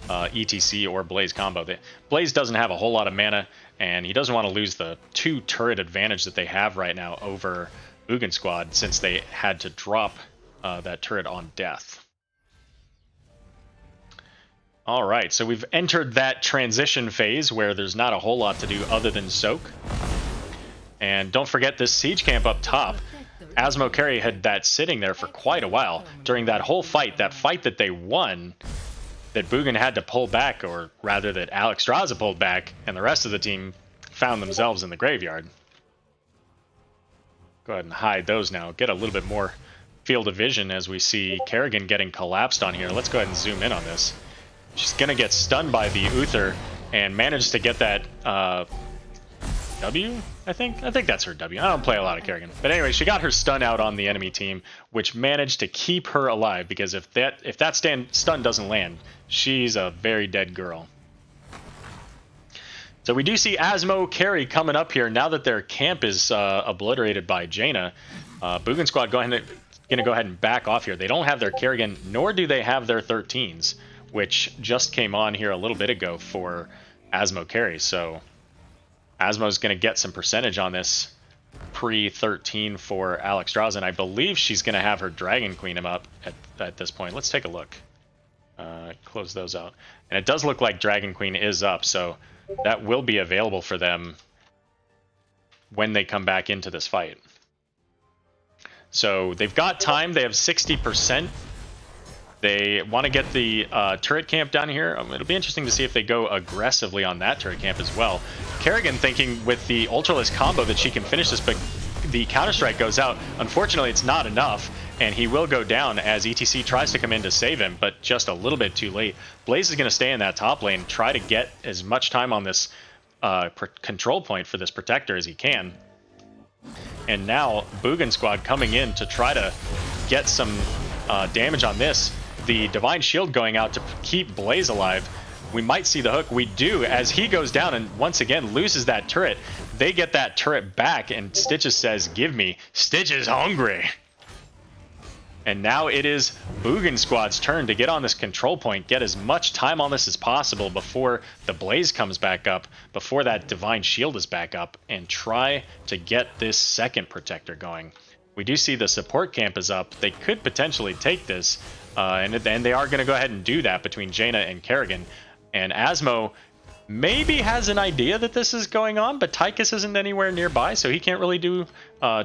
ETC or Blaze combo. Blaze doesn't have a whole lot of mana, and he doesn't want to lose the 2 turret advantage that they have right now over Boogan Squad, since they had to drop that turret on death. Alright, so we've entered that transition phase where there's not a whole lot to do other than soak. And don't forget this siege camp up top. Azmo Carry had that sitting there for quite a while. During that whole fight, that they won, that Boogan had to pull back, or rather that Alexstrasza pulled back, and the rest of the team found themselves in the graveyard. Go ahead and hide those now. Get a little bit more field of vision as we see Kerrigan getting collapsed on here. Let's go ahead and zoom in on this. She's going to get stunned by the Uther and managed to get that W, I think that's her W. I don't play a lot of Kerrigan. But anyway, she got her stun out on the enemy team, which managed to keep her alive, because if that stun doesn't land, she's a very dead girl. So we do see Azmo Carry coming up here now that their camp is obliterated by Jaina. Boogan Squad going to go ahead and back off here. They don't have their Kerrigan, nor do they have their 13s, which just came on here a little bit ago for Azmo Carry. So Azmo's going to get some percentage on this pre-13 for Alexstrasza, and I believe she's going to have her Dragon Queen him up at this point. Let's take a look. Close those out. And it does look like Dragon Queen is up, so that will be available for them when they come back into this fight. So they've got time. They have 60%. They want to get the turret camp down here. It'll be interesting to see if they go aggressively on that turret camp as well. Kerrigan thinking with the Ultralisk combo that she can finish this, but the Counter-Strike goes out. Unfortunately, it's not enough, and he will go down as ETC tries to come in to save him, but just a little bit too late. Blaze is going to stay in that top lane, try to get as much time on this control point for this Protector as he can. And now Boogan Squad coming in to try to get some damage on this. The Divine Shield going out to keep Blaze alive. We might see the hook. We do, as he goes down and once again loses that turret. They get that turret back, and Stitches says, "Give me." Stitch is hungry. And now it is Boogan Squad's turn to get on this control point, get as much time on this as possible before the Blaze comes back up, before that Divine Shield is back up, and try to get this second Protector going. We do see the support camp is up. They could potentially take this, and they are going to go ahead and do that between Jaina and Kerrigan. And Azmo maybe has an idea that this is going on, but Tychus isn't anywhere nearby, so he can't really do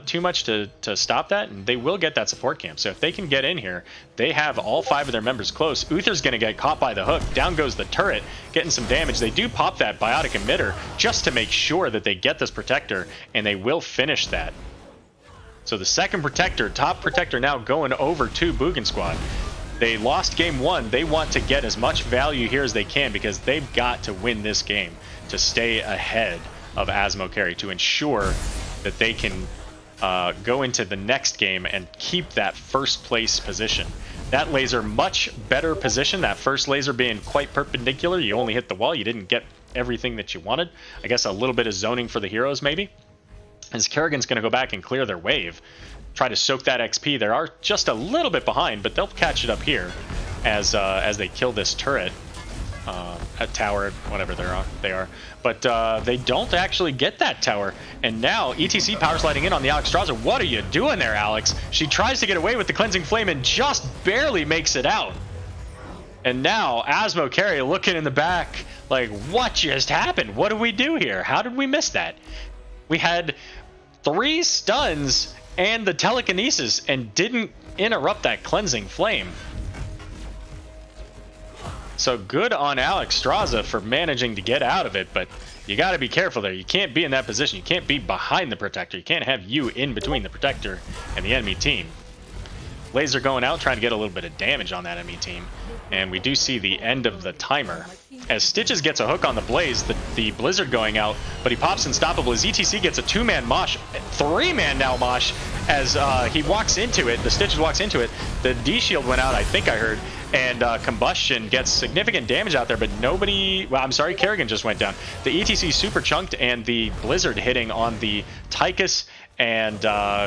too much to stop that, and they will get that support camp. So if they can get in here, they have all 5 of their members close. Uther's going to get caught by the hook. Down goes the turret, getting some damage. They do pop that biotic emitter just to make sure that they get this Protector, and they will finish that. So the second Protector, top Protector now going over to Boogan Squad. They lost game 1. They want to get as much value here as they can, because they've got to win this game to stay ahead of Azmo Carry, to ensure that they can go into the next game and keep that first place position. That laser much better position, that first laser being quite perpendicular. You only hit the wall. You didn't get everything that you wanted. I guess a little bit of zoning for the heroes maybe. As Kerrigan's going to go back and clear their wave, try to soak that XP. They are just a little bit behind, but they'll catch it up here as they kill this turret, at tower, whatever they are. But they don't actually get that tower. And now ETC power sliding in on the Alexstrasza. What are you doing there, Alex? She tries to get away with the Cleansing Flame and just barely makes it out. And now Azmo Carry looking in the back like, what just happened? What did we do here? How did we miss that? We had 3 stuns and the telekinesis and didn't interrupt that cleansing flame. So good on Alex Straza for managing to get out of it, but you got to be careful there. You can't be in that position. You can't be behind the protector. You can't have you in between the protector and the enemy team. Laser going out, trying to get a little bit of damage on that enemy team. And we do see the end of the timer. As Stitches gets a hook on the Blaze, the Blizzard going out, but he pops Unstoppable as ETC gets a 2-man mosh, 3-man now mosh, as he walks into it, the Stitches walks into it, the D-shield went out, I think I heard, and Combustion gets significant damage out there, but nobody, well, I'm sorry, Kerrigan just went down. The ETC super chunked, and the Blizzard hitting on the Tychus, and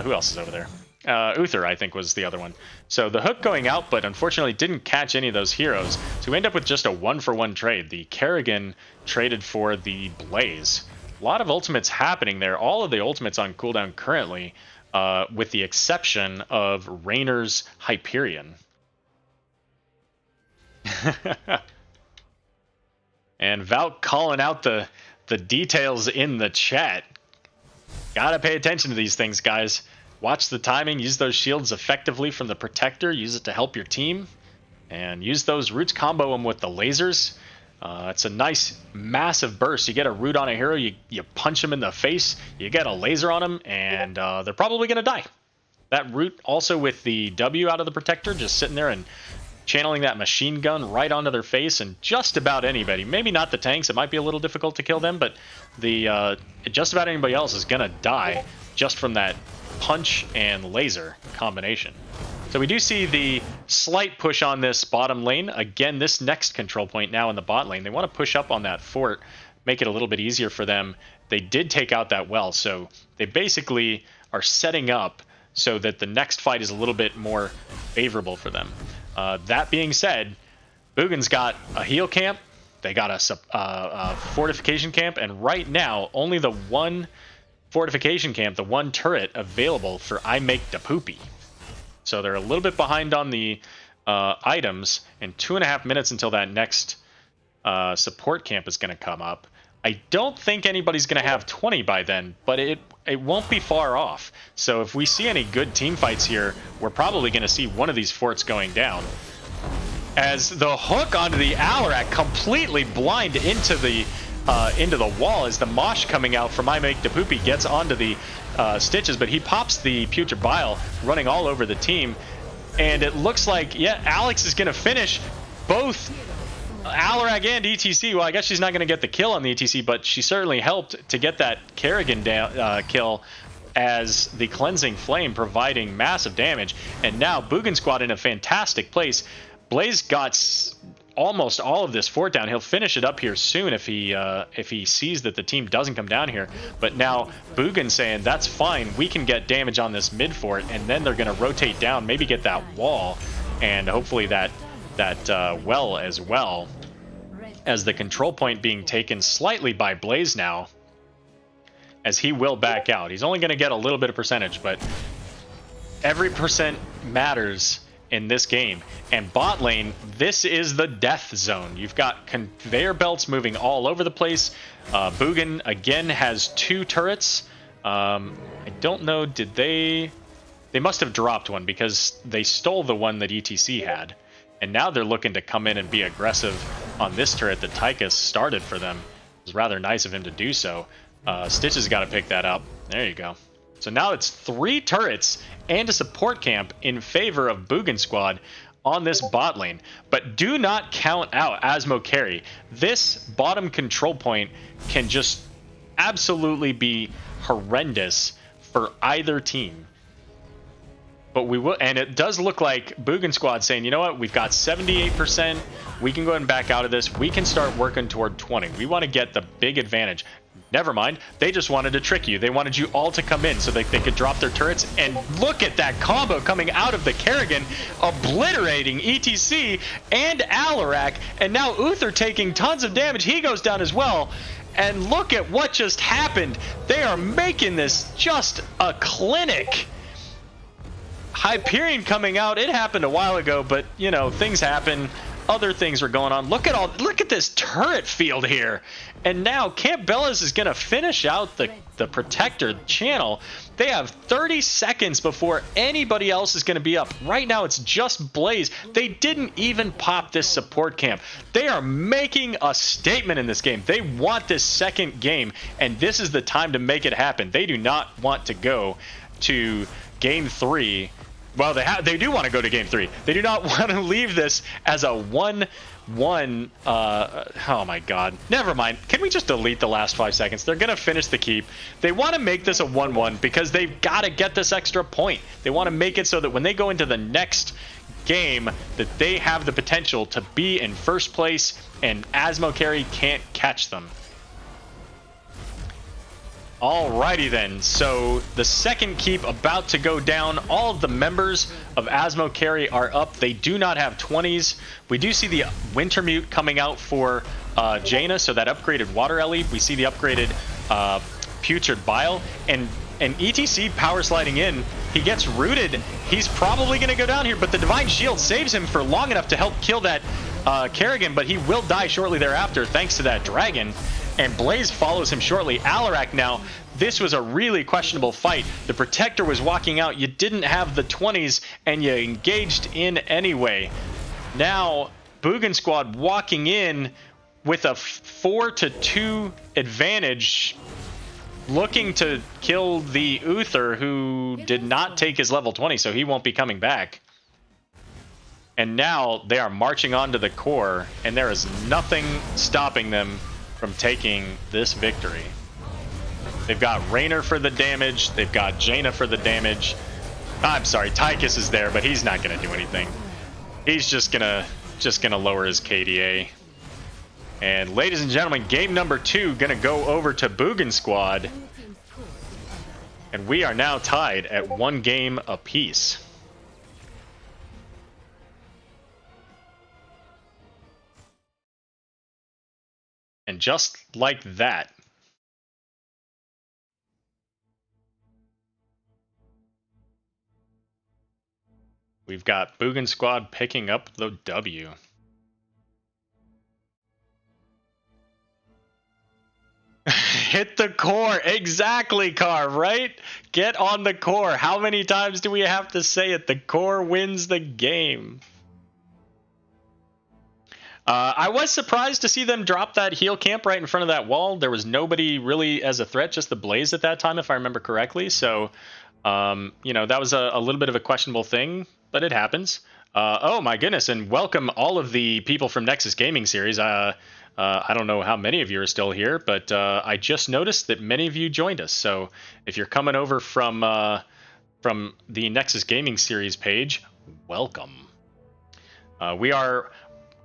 who else is over there? Uther, I think, was the other one. So the hook going out, but unfortunately didn't catch any of those heroes. So we end up with just a 1-for-1 trade. The Kerrigan traded for the Blaze. A lot of ultimates happening there. All of the ultimates on cooldown currently, with the exception of Rainer's Hyperion. And Valk calling out the details in the chat. Gotta pay attention to these things, guys. Watch the timing, use those shields effectively from the protector, use it to help your team, and use those roots, combo them with the lasers. It's a nice massive burst. You get a root on a hero, you punch them in the face, you get a laser on them, and they're probably going to die. That root also with the W out of the protector, just sitting there and channeling that machine gun right onto their face, and just about anybody, maybe not the tanks, it might be a little difficult to kill them, but the just about anybody else is going to die just from that punch and laser combination. So we do see the slight push on this bottom lane. Again, this next control point now in the bot lane. They want to push up on that fort, make it a little bit easier for them. They did take out that well, so they basically are setting up so that the next fight is a little bit more favorable for them. That being said, Boogan's got a heal camp, they got a fortification camp, and right now only the one fortification camp, the one turret available for I Make Da Poopy. So they're a little bit behind on the items, and 2.5 minutes until that next support camp is going to come up. I don't think anybody's going to have 20 by then, but it won't be far off. So if we see any good team fights here, we're probably going to see one of these forts going down. As the hook onto the Alarak completely blind into the wall as the mosh coming out from I Make Da Poopy gets onto the Stitches, but he pops the Putrid Bile running all over the team, and it looks like, yeah, Alex is going to finish both Alarak and ETC. Well, I guess she's not going to get the kill on the ETC, but she certainly helped to get that Kerrigan kill as the Cleansing Flame providing massive damage. And now Boogan Squad in a fantastic place. Blaze got almost all of this fort down. He'll finish it up here soon if he sees that the team doesn't come down here. But now Boogan saying, that's fine, we can get damage on this mid fort, and then they're going to rotate down, maybe get that wall, and hopefully that well as well, as the control point being taken slightly by Blaze now, as he will back out. He's only going to get a little bit of percentage, but every percent matters in this game. And bot lane, this is the death zone. You've got conveyor belts moving all over the place. Boogan again has 2 turrets. I don't know, did they must have dropped one because they stole the one that ETC had, and now they're looking to come in and be aggressive on this turret that Tychus started for them. It was rather nice of him to do so. Stitches got to pick that up. There you go. So now it's 3 turrets and a support camp in favor of Boogan Squad on this bot lane. But do not count out Azmo carry. This bottom control point can just absolutely be horrendous for either team. But we will, and it does look like Boogan Squad saying, you know what, we've got 78%, we can go ahead and back out of this, we can start working toward 20. We want to get the big advantage. Never mind, they just wanted to trick you. They wanted you all to come in so they could drop their turrets, and look at that combo coming out of the Kerrigan, obliterating ETC and Alarak, and now Uther taking tons of damage. He goes down as well. And look at what just happened. They are making this just a clinic. Hyperion coming out, it happened a while ago, but you know, things happen. Other things were going on. Look at this turret field here. And now Camp Bellas is gonna finish out the protector channel. They have 30 seconds before anybody else is gonna be up. Right now it's just Blaze. They didn't even pop this support camp. They are making a statement in this game. They want this second game, and this is the time to make it happen. They do not want to go to game 3. Well, they do want to go to game 3. They do not want to leave this as a 1-1. Oh my god. Never mind. Can we just delete the last 5 seconds? They're going to finish the keep. They want to make this a 1-1 because they've got to get this extra point. They want to make it so that when they go into the next game, that they have the potential to be in first place and Azmo Carry can't catch them. Alrighty then, so the second keep about to go down. All of the members of Azmo Carry are up. They do not have 20s. We do see the Wintermute coming out for Jaina, so that upgraded Water Ellie. We see the upgraded Putrid Bile, and ETC power sliding in. He gets rooted. He's probably going to go down here, but the Divine Shield saves him for long enough to help kill that Kerrigan, but he will die shortly thereafter thanks to that dragon. And Blaze follows him shortly. Alarak now, this was a really questionable fight. The Protector was walking out. You didn't have the 20s, and you engaged in anyway. Now, Boogan Squad walking in with a 4-2 advantage, looking to kill the Uther, who did not take his level 20, so he won't be coming back. And now they are marching on to the core, and there is nothing stopping them from taking this victory. They've got Raynor for the damage. They've got Jaina for the damage. I'm sorry, Tychus is there, but he's not going to do anything. He's just gonna lower his KDA. And ladies and gentlemen, game number 2 gonna go over to Boogan Squad. And we are now tied at 1 game apiece. And just like that, we've got Boogan Squad picking up the W. Hit the core. Exactly, Car, right? Get on the core. How many times do we have to say it? The core wins the game. I was surprised to see them drop that heal camp right in front of that wall. There was nobody really as a threat, just the Blaze at that time, if I remember correctly. So, you know, that was a little bit of a questionable thing, but it happens. Oh my goodness, and welcome all of the people from Nexus Gaming Series. I don't know how many of you are still here, but I just noticed that many of you joined us. So if you're coming over from the Nexus Gaming Series page, welcome. We are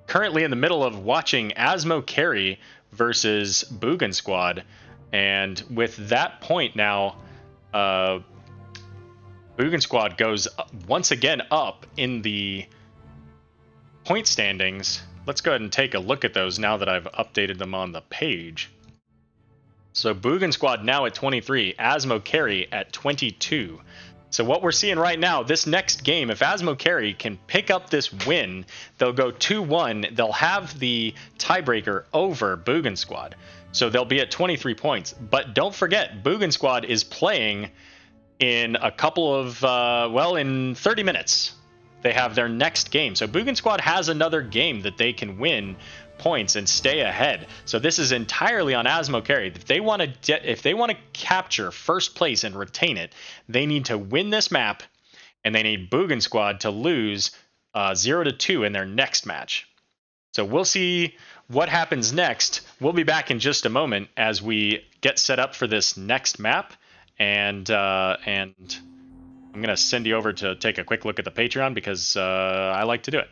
currently in the middle of watching Azmo Carry versus Boogan Squad, and with that point now, Boogan Squad goes once again up in the point standings. Let's go ahead and take a look at those now that I've updated them on the page. So Boogan Squad now at 23, Azmo Carry at 22. So what we're seeing right now, this next game, if Azmo Carry can pick up this win, they'll go 2-1. They'll have the tiebreaker over Boogan Squad. So they'll be at 23 points. But don't forget, Boogan Squad is playing in a couple of, well, in 30 minutes. They have their next game. So Boogan Squad has another game that they can win points and stay ahead. So this is entirely on Azmo Carry. If they want to capture first place and retain it, they need to win this map, and they need Boogan Squad to lose 0-2 in their next match. So we'll see what happens next. We'll be back in just a moment as we get set up for this next map, and I'm gonna send you over to take a quick look at the Patreon because I like to do it.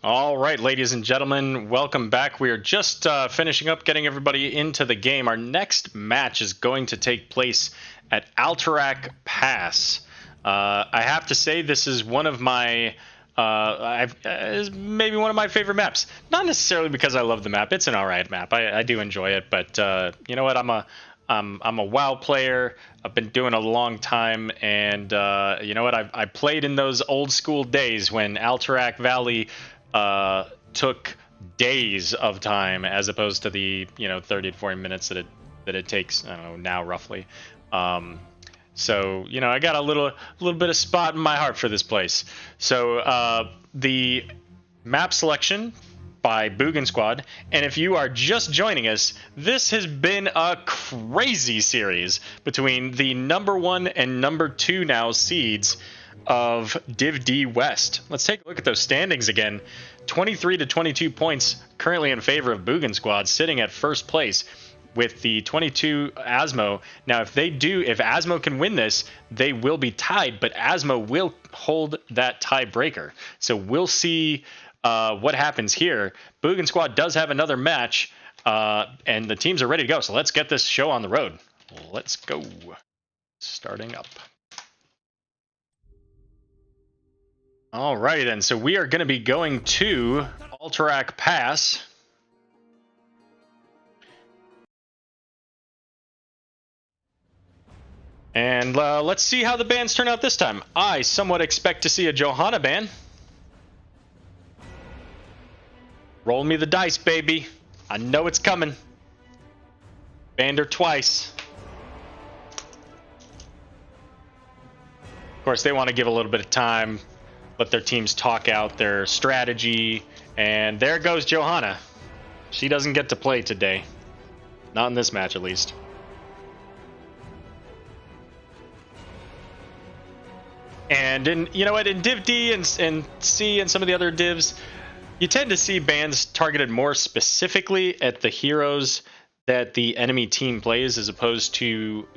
All right, ladies and gentlemen, welcome back. We are just finishing up getting everybody into the game. Our next match is going to take place at Alterac Pass. I have to say this is one of my maybe one of my favorite maps. Not necessarily because I love the map. It's an alright map. I do enjoy it, but you know what? I'm a WoW player. I've been doing it a long time, and you know what? I played in those old school days when Alterac Valley took days of time as opposed to the 30 to 40 minutes that it takes. I don't know now roughly. So I got a little bit of spot in my heart for this place. So the map selection by Boogan Squad, and if you are just joining us, this has been a crazy series between the #1 and #2 now seeds of Div D West. Let's take a look at those standings again. 23 to 22 points currently in favor of Boogan Squad, sitting at first place with the 22 Azmo. Now, if Azmo can win this, they will be tied, but Azmo will hold that tiebreaker. So we'll see what happens here. Boogan Squad does have another match, and the teams are ready to go. So let's get this show on the road. Let's go. Starting up. Alrighty then, so we are going to be going to Alterac Pass. And let's see how the bands turn out this time. I somewhat expect to see a Johanna ban. Roll me the dice, baby. I know it's coming. Banned her twice. Of course, they want to give a little bit of time, let their teams talk out their strategy, and there goes Johanna. She doesn't get to play today. Not in this match, at least. And in Div D and C and some of the other divs, you tend to see bans targeted more specifically at the heroes that the enemy team plays, as opposed to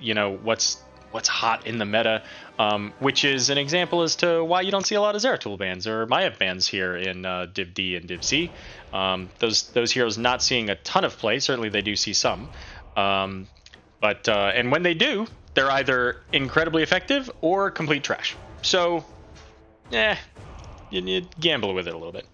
what's hot in the meta, which is an example as to why you don't see a lot of Zeratul bans or Maiev bans here in Div D and Div C. Those heroes not seeing a ton of play. Certainly they do see some, but and when they do, they're either incredibly effective or complete trash. So, you gamble with it a little bit.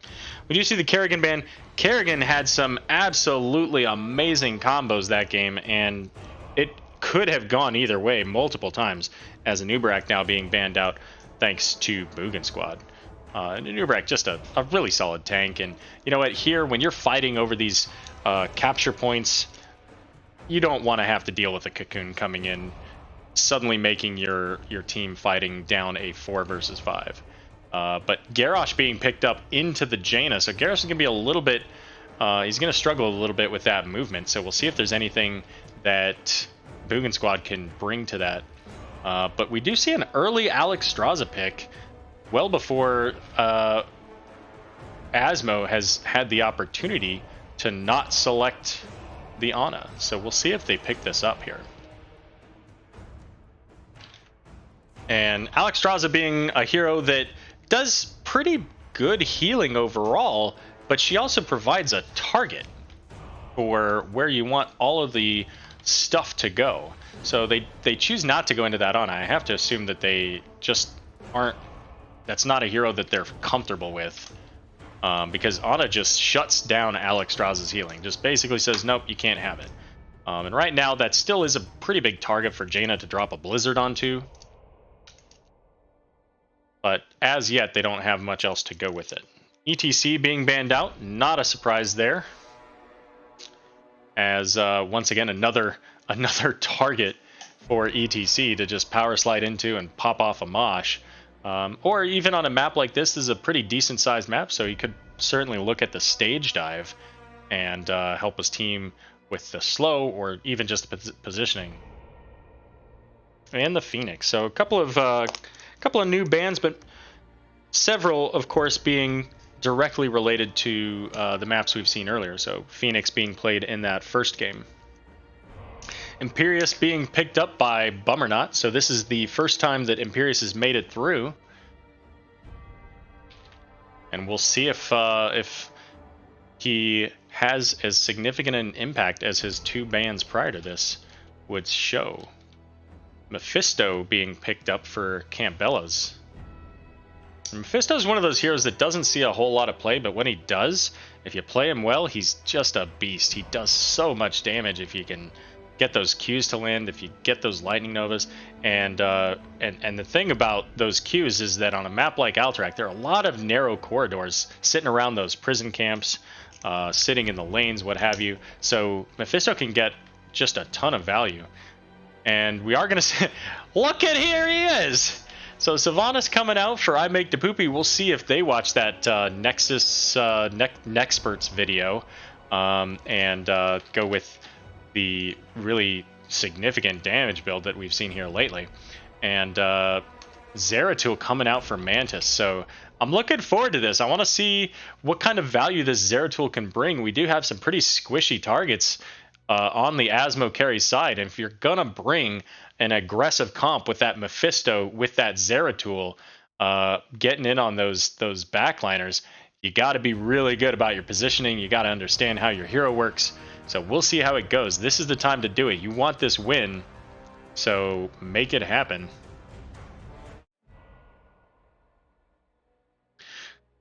We do see the Kerrigan ban. Kerrigan had some absolutely amazing combos that game, and it could have gone either way multiple times, as Anubarak now being banned out thanks to Boogan Squad. Anubarak just a really solid tank, and you know what? Here, when you're fighting over these capture points, you don't want to have to deal with a Cocoon coming in, suddenly making your team fighting down a 4 versus 5. But Garrosh being picked up into the Jaina, so Garrosh is going to be a little bit, he's going to struggle a little bit with that movement, so we'll see if there's anything that Boogan Squad can bring to that. But we do see an early Alex Straza pick, well before Azmo has had the opportunity to not select the Ana, so we'll see if they pick this up here. And Alex Straza being a hero that does pretty good healing overall, but she also provides a target for where you want all of the stuff to go. So they choose not to go into that Ana. I have to assume that they just aren't, that's not a hero that they're comfortable with, because Ana just shuts down Alex Straza's healing. Just basically says, nope, you can't have it. And right now that still is a pretty big target for Jaina to drop a Blizzard onto. But as yet, they don't have much else to go with it. ETC being banned out, not a surprise there. As once again, another target for ETC to just power slide into and pop off a mosh. Or even on a map like this is a pretty decent sized map, so you could certainly look at the stage dive and help his team with the slow or even just the positioning. And the Phoenix. So a couple of new bans, but several, of course, being directly related to the maps we've seen earlier. So Phoenix being played in that first game. Imperius being picked up by Bummernot. So this is the first time that Imperius has made it through. And we'll see if he has as significant an impact as his 2 bans prior to this would show. Mephisto being picked up for Campbellas. Mephisto is one of those heroes that doesn't see a whole lot of play, but when he does, if you play him well, he's just a beast. He does so much damage if you can get those Qs to land, if you get those lightning novas. And the thing about those Qs is that on a map like Alterac, there are a lot of narrow corridors sitting around those prison camps, sitting in the lanes, what have you. So Mephisto can get just a ton of value. And we are going to see, look at here he is! So Sylvanas coming out for I Make the Poopy. We'll see if they watch that Nexus Nexperts video and go with the really significant damage build that we've seen here lately. And Zeratul coming out for Mantis. So I'm looking forward to this. I want to see what kind of value this Zeratul can bring. We do have some pretty squishy targets on the Azmo carry side. And if you're going to bring an aggressive comp with that Mephisto, with that Zeratul, getting in on those backliners, you got to be really good about your positioning. You got to understand how your hero works. So we'll see how it goes. This is the time to do it. You want this win, so make it happen.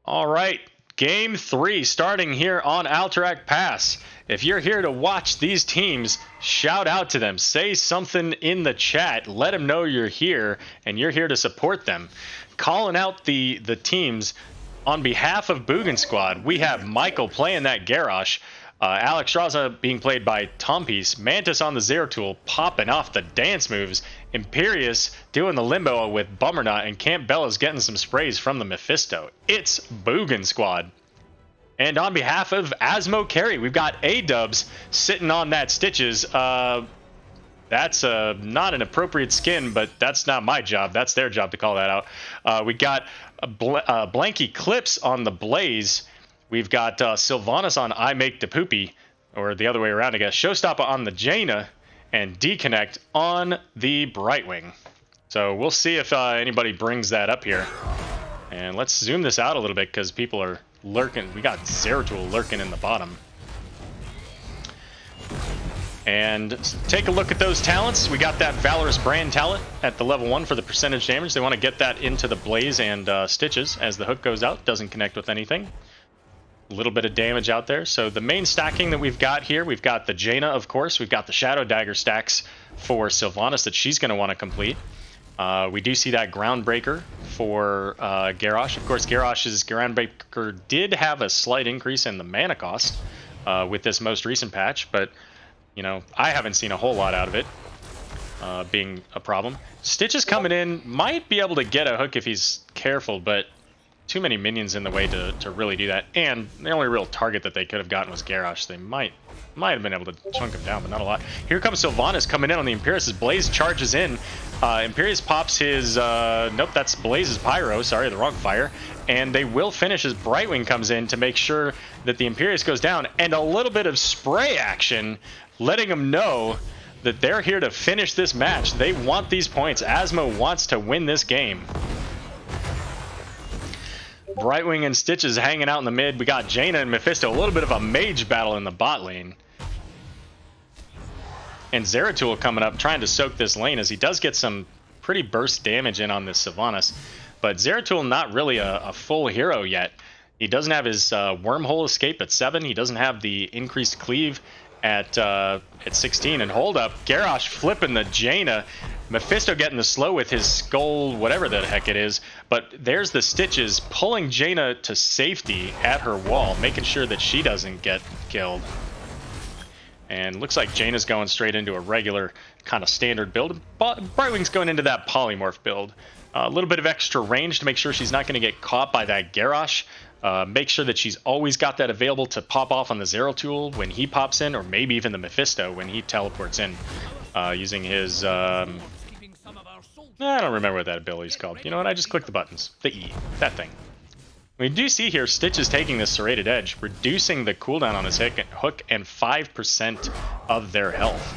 All right, Game 3 starting here on Alterac Pass. If you're here to watch these teams, shout out to them. Say something in the chat. Let them know you're here and you're here to support them. Calling out the teams on behalf of Boogan Squad, we have Michael playing that Garrosh. Alex Raza being played by Tompies, Mantis on the Zeratul popping off the dance moves, Imperius doing the limbo with Bummernut, and Campbella's getting some sprays from the Mephisto. It's Boogan Squad. And on behalf of Azmo Carry, we've got A-Dubs sitting on that Stitches. That's not an appropriate skin, but that's not my job. That's their job to call that out. We got Blanky Clips on the Blaze. We've got Sylvanas on I Make the Poopy, or the other way around, I guess. Showstopper on the Jaina, and D-Connect on the Brightwing. So we'll see if anybody brings that up here. And let's zoom this out a little bit because people are lurking. We got Zeratul lurking in the bottom. And take a look at those talents. We got that Valorous Brand talent at the level 1 for the percentage damage. They want to get that into the Blaze and Stitches as the hook goes out. Doesn't connect with anything. A little bit of damage out there. So the main stacking that we've got here, we've got the Jaina, of course. We've got the Shadow Dagger stacks for Sylvanas that she's going to want to complete. We do see that Groundbreaker for Garrosh. Of course, Garrosh's Groundbreaker did have a slight increase in the mana cost with this most recent patch, but, you know, I haven't seen a whole lot out of it being a problem. Stitch is coming in, might be able to get a hook if he's careful, but too many minions in the way to really do that. And the only real target that they could have gotten was Garrosh. They might have been able to chunk him down, but not a lot. Here comes Sylvanas coming in on the Imperius. Blaze charges in. Imperius pops his... nope, that's Blaze's Pyro. Sorry, the wrong fire. And they will finish as Brightwing comes in to make sure that the Imperius goes down. And a little bit of spray action, letting them know that they're here to finish this match. They want these points. Azmo wants to win this game. Brightwing and Stitches hanging out in the mid. We got Jaina and Mephisto. A little bit of a mage battle in the bot lane. And Zeratul coming up, trying to soak this lane as he does get some pretty burst damage in on this Sylvanas. But Zeratul not really a full hero yet. He doesn't have his wormhole escape at 7. He doesn't have the increased cleave at 16. And hold up, Garrosh flipping the Jaina. Mephisto getting the slow with his skull, whatever the heck it is. But there's the Stitches pulling Jaina to safety at her wall, making sure that she doesn't get killed. And looks like Jaina's going straight into a regular kind of standard build. Brightwing's going into that polymorph build. A little bit of extra range to make sure she's not going to get caught by that Garrosh. Make sure that she's always got that available to pop off on the Zeratul when he pops in, or maybe even the Mephisto when he teleports in using his... I don't remember what that ability's called. You know what? I just clicked the buttons. The E. That thing. We do see here Stitch is taking this Serrated Edge, reducing the cooldown on his hook and 5% of their health.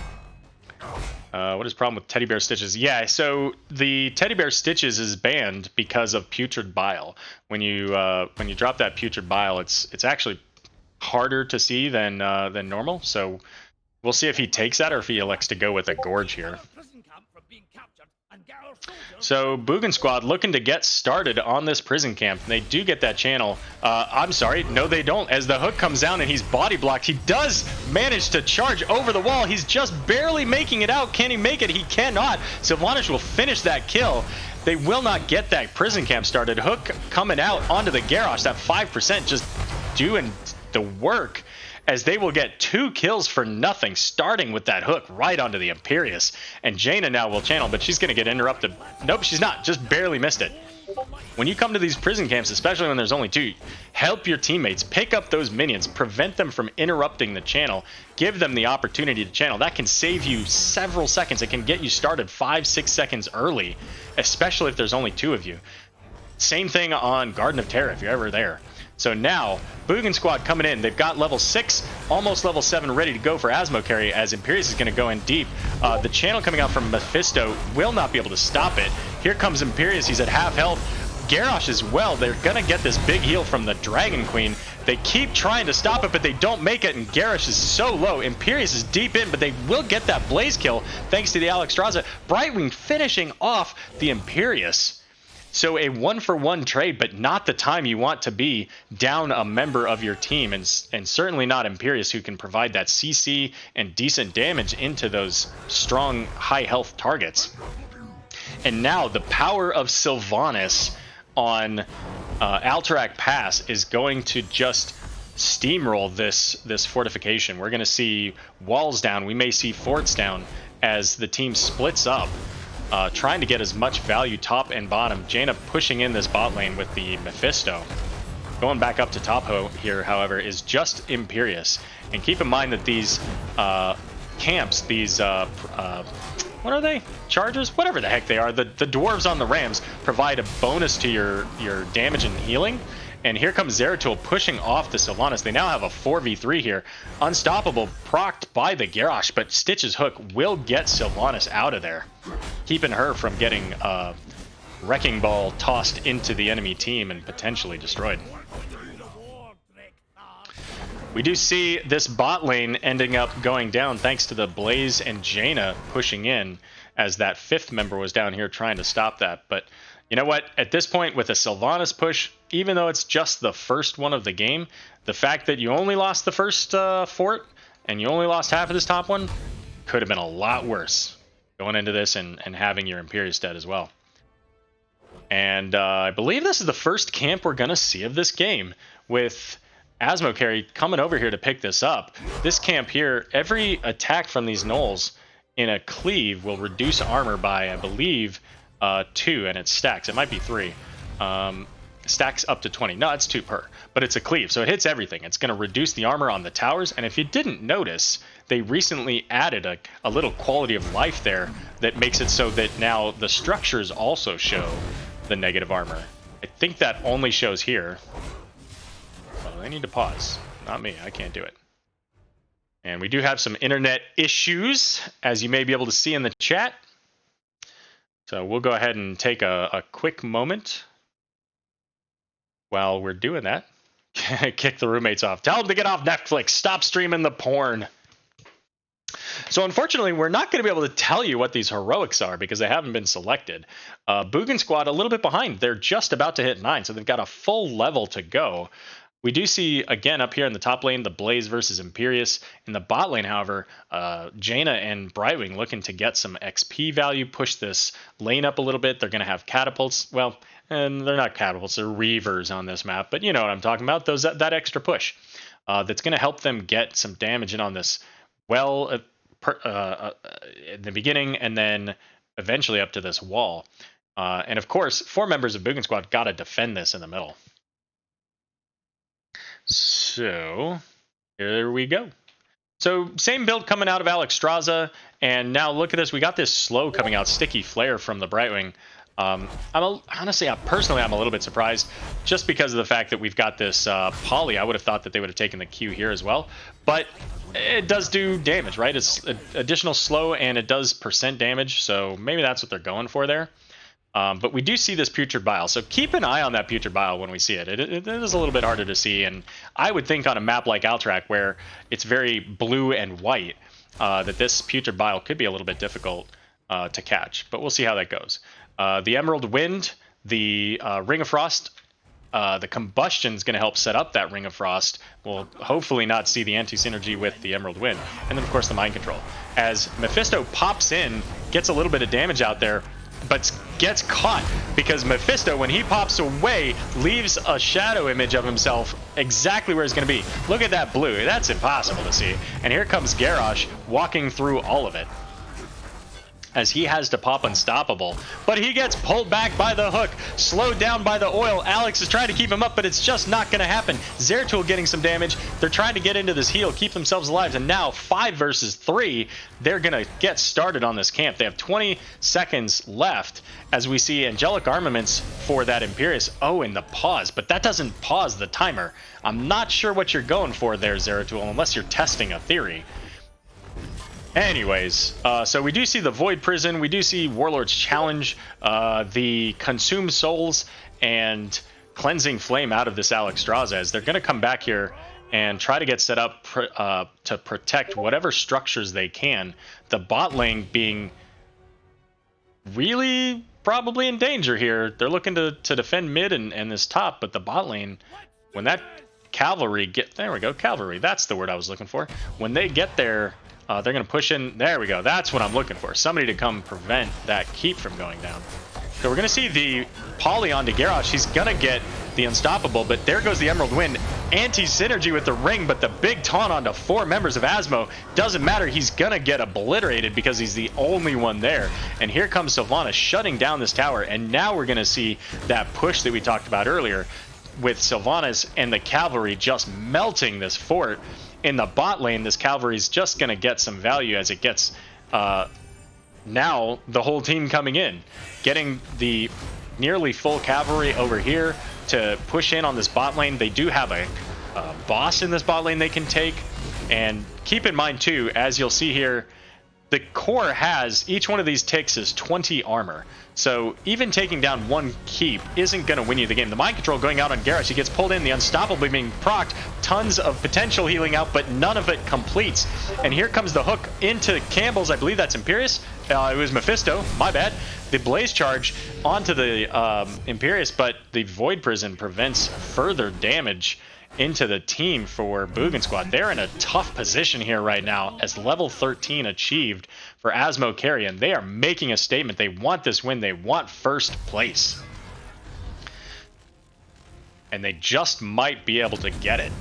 What is the problem with teddy bear stitches? Yeah, so the teddy bear stitches is banned because of putrid bile. When you drop that putrid bile, it's actually harder to see than normal. So we'll see if he takes that or if he elects to go with a gorge here. So Boogan Squad looking to get started on this prison camp. They do get that channel. I'm sorry, no they don't. As the hook comes down and he's body blocked, he does manage to charge over the wall. He's just barely making it out. Can he make it? He cannot. Sylvanas will finish that kill. They will not get that prison camp started. Hook coming out onto the Garrosh, that 5% just doing the work, as they will get 2 kills for nothing, starting with that hook right onto the Imperius. And Jaina now will channel, but she's going to get interrupted. Nope, she's not. Just barely missed it. When you come to these prison camps, especially when there's only 2, help your teammates. Pick up those minions. Prevent them from interrupting the channel. Give them the opportunity to channel. That can save you several seconds. It can get you started 5-6 seconds early, especially if there's only 2 of you. Same thing on Garden of Terror if you're ever there. So now, Boogan Squad coming in. They've got level 6, almost level 7 ready to go for Azmo carry, as Imperius is going to go in deep. The channel coming out from Mephisto will not be able to stop it. Here comes Imperius. He's at half health. Garrosh as well. They're going to get this big heal from the Dragon Queen. They keep trying to stop it, but they don't make it, and Garrosh is so low. Imperius is deep in, but they will get that Blaze kill thanks to the Alexstrasza. Brightwing finishing off the Imperius. So a 1-for-1 trade, but not the time you want to be down a member of your team, and certainly not Imperius, who can provide that CC and decent damage into those strong, high health targets. And now the power of Sylvanas on Alterac Pass is going to just steamroll this fortification. We're going to see walls down. We may see forts down as the team splits up. Trying to get as much value top and bottom. Jaina pushing in this bot lane with the Mephisto. Going back up to top here, however, is just Imperius. And keep in mind that these camps, these, what are they? Chargers? Whatever the heck they are. The dwarves on the Rams provide a bonus to your damage and healing. And here comes Zeratul pushing off the Sylvanas. They now have a 4v3 here. Unstoppable, procced by the Garrosh, but Stitch's hook will get Sylvanas out of there, keeping her from getting Wrecking Ball tossed into the enemy team and potentially destroyed. We do see this bot lane ending up going down thanks to the Blaze and Jaina pushing in, as that 5th member was down here trying to stop that. But you know what? At this point, with a Sylvanas push, even though it's just the first one of the game, the fact that you only lost the first fort and you only lost half of this top one could have been a lot worse going into this and having your Imperius dead as well. And I believe this is the first camp we're going to see of this game, with Azmo carry coming over here to pick this up. This camp here, every attack from these gnolls in a cleave will reduce armor by, I believe, 2, and it stacks. It might be 3. Stacks up to 20. No, it's 2 per, but it's a cleave, so it hits everything. It's going to reduce the armor on the towers, and if you didn't notice, they recently added a little quality of life there that makes it so that now the structures also show the negative armor. I think that only shows here. Well, I need to pause. Not me. I can't do it. And we do have some internet issues, as you may be able to see in the chat. So we'll go ahead and take a quick moment while we're doing that. Kick the roommates off. Tell them to get off Netflix. Stop streaming the porn. So unfortunately, we're not going to be able to tell you what these heroics are because they haven't been selected. Boogan Squad a little bit behind. They're just about to hit 9, so they've got a full level to go. We do see, again, up here in the top lane, the Blaze versus Imperius. In the bot lane, however, Jaina and Brightwing looking to get some XP value, push this lane up a little bit. They're going to have catapults. Well, and they're not catapults, they're reavers on this map, but you know what I'm talking about, those that extra push. That's going to help them get some damage in on this well in the beginning and then eventually up to this wall. And of course, 4 members of Boogan Squad got to defend this in the middle. So here we go. So same build coming out of Alexstrasza, and now look at this. We got this slow coming out, Sticky Flare from the Brightwing. Honestly, personally, I'm a little bit surprised just because of the fact that we've got this poly. I would have thought that they would have taken the Q here as well, but it does do damage, right? It's additional slow and it does percent damage, so maybe that's what they're going for there. But we do see this Putrid Bile, so keep an eye on that Putrid Bile when we see it. It is a little bit harder to see, and I would think on a map like Alterac where it's very blue and white, that this Putrid Bile could be a little bit difficult to catch, but we'll see how that goes. The Emerald Wind, the Ring of Frost, the Combustion is going to help set up that Ring of Frost. We'll hopefully not see the anti-synergy with the Emerald Wind. And then, of course, the Mind Control. As Mephisto pops in, gets a little bit of damage out there, but gets caught because Mephisto, when he pops away, leaves a shadow image of himself exactly where it's going to be. Look at that blue. That's impossible to see. And here comes Garrosh walking through all of it, as he has to pop Unstoppable, but he gets pulled back by the hook, slowed down by the oil. Alex is trying to keep him up, but it's just not going to happen. Zeratul getting some damage. They're trying to get into this heal, keep themselves alive, and now 5 versus 3, they're going to get started on this camp. They have 20 seconds left as we see Angelic Armaments for that Imperius. Oh, and the pause, but that doesn't pause the timer. I'm not sure what you're going for there, Zeratul, unless you're testing a theory. Anyways, so we do see the Void Prison, we do see Warlord's Challenge, the Consume Souls, and Cleansing Flame out of this Alexstrasza, as they're going to come back here and try to get set up to protect whatever structures they can. The bot lane being really probably in danger here. They're looking to defend mid and this top, but the bot lane, when that cavalry there we go, cavalry, that's the word I was looking for. When they get there, they're going to push in. There we go. That's what I'm looking for. Somebody to come prevent that keep from going down. So we're going to see the poly onto Garrosh. He's going to get the Unstoppable, but there goes the Emerald Wind. Anti-synergy with the ring, but the big taunt onto 4 members of Azmo. Doesn't matter. He's going to get obliterated because he's the only one there. And here comes Sylvanas shutting down this tower. And now we're going to see that push that we talked about earlier with Sylvanas and the cavalry just melting this fort. In the bot lane, this cavalry is just going to get some value as it gets now the whole team coming in. Getting the nearly full cavalry over here to push in on this bot lane. They do have a boss in this bot lane they can take. And keep in mind, too, as you'll see here, the core has, each one of these ticks is 20 armor. So even taking down one keep isn't going to win you the game. The Mind Control going out on Garrosh. He gets pulled in. The Unstoppable being procced. Tons of potential healing out, but none of it completes. And here comes the hook into Campbell's. I believe that's Imperius. It was Mephisto. My bad. The Blaze Charge onto the Imperius, but the Void Prison prevents further damage into the team for Boogan Squad. They're in a tough position here right now as level 13 achieved for Azmo Carrion. They are making a statement. They want this win. They want first place. And they just might be able to get it.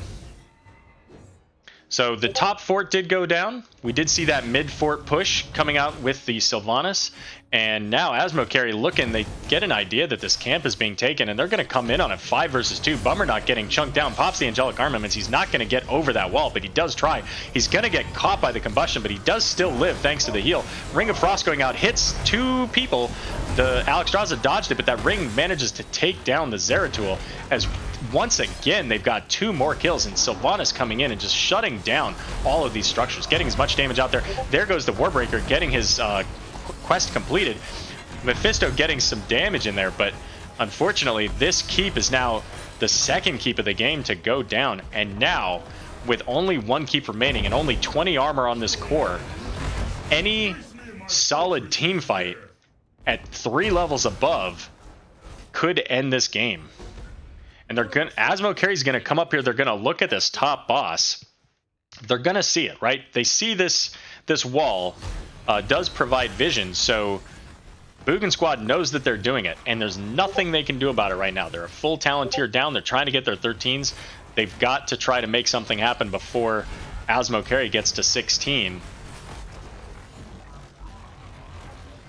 So the top fort did go down. We did see that mid fort push coming out with the Sylvanas. And now Azmo Carry looking, they get an idea that this camp is being taken, and they're going to come in on a 5 versus 2. Bummer not getting chunked down. Pops the Angelic Armaments. He's not going to get over that wall, but he does try. He's going to get caught by the combustion, but he does still live thanks to the heal. Ring of Frost going out, hits 2 people. The Alexstrasza dodged it, but that ring manages to take down the Zeratul, as once again they've got 2 more kills, and Sylvanas coming in and just shutting down all of these structures, getting as much damage out there. There goes the Warbreaker getting his quest completed. Mephisto getting some damage in there, but unfortunately this keep is now the second keep of the game to go down. And now with only 1 keep remaining and only 20 armor on this core, any solid team fight at 3 levels above could end this game. And they're gonna, Azmo Carry's gonna come up here, they're gonna look at this top boss. They're gonna see it, right? They see this wall does provide vision, so Boogan Squad knows that they're doing it, and there's nothing they can do about it right now. They're a full talent tier down. They're trying to get their 13s. They've got to try to make something happen before Azmo Carry gets to 16,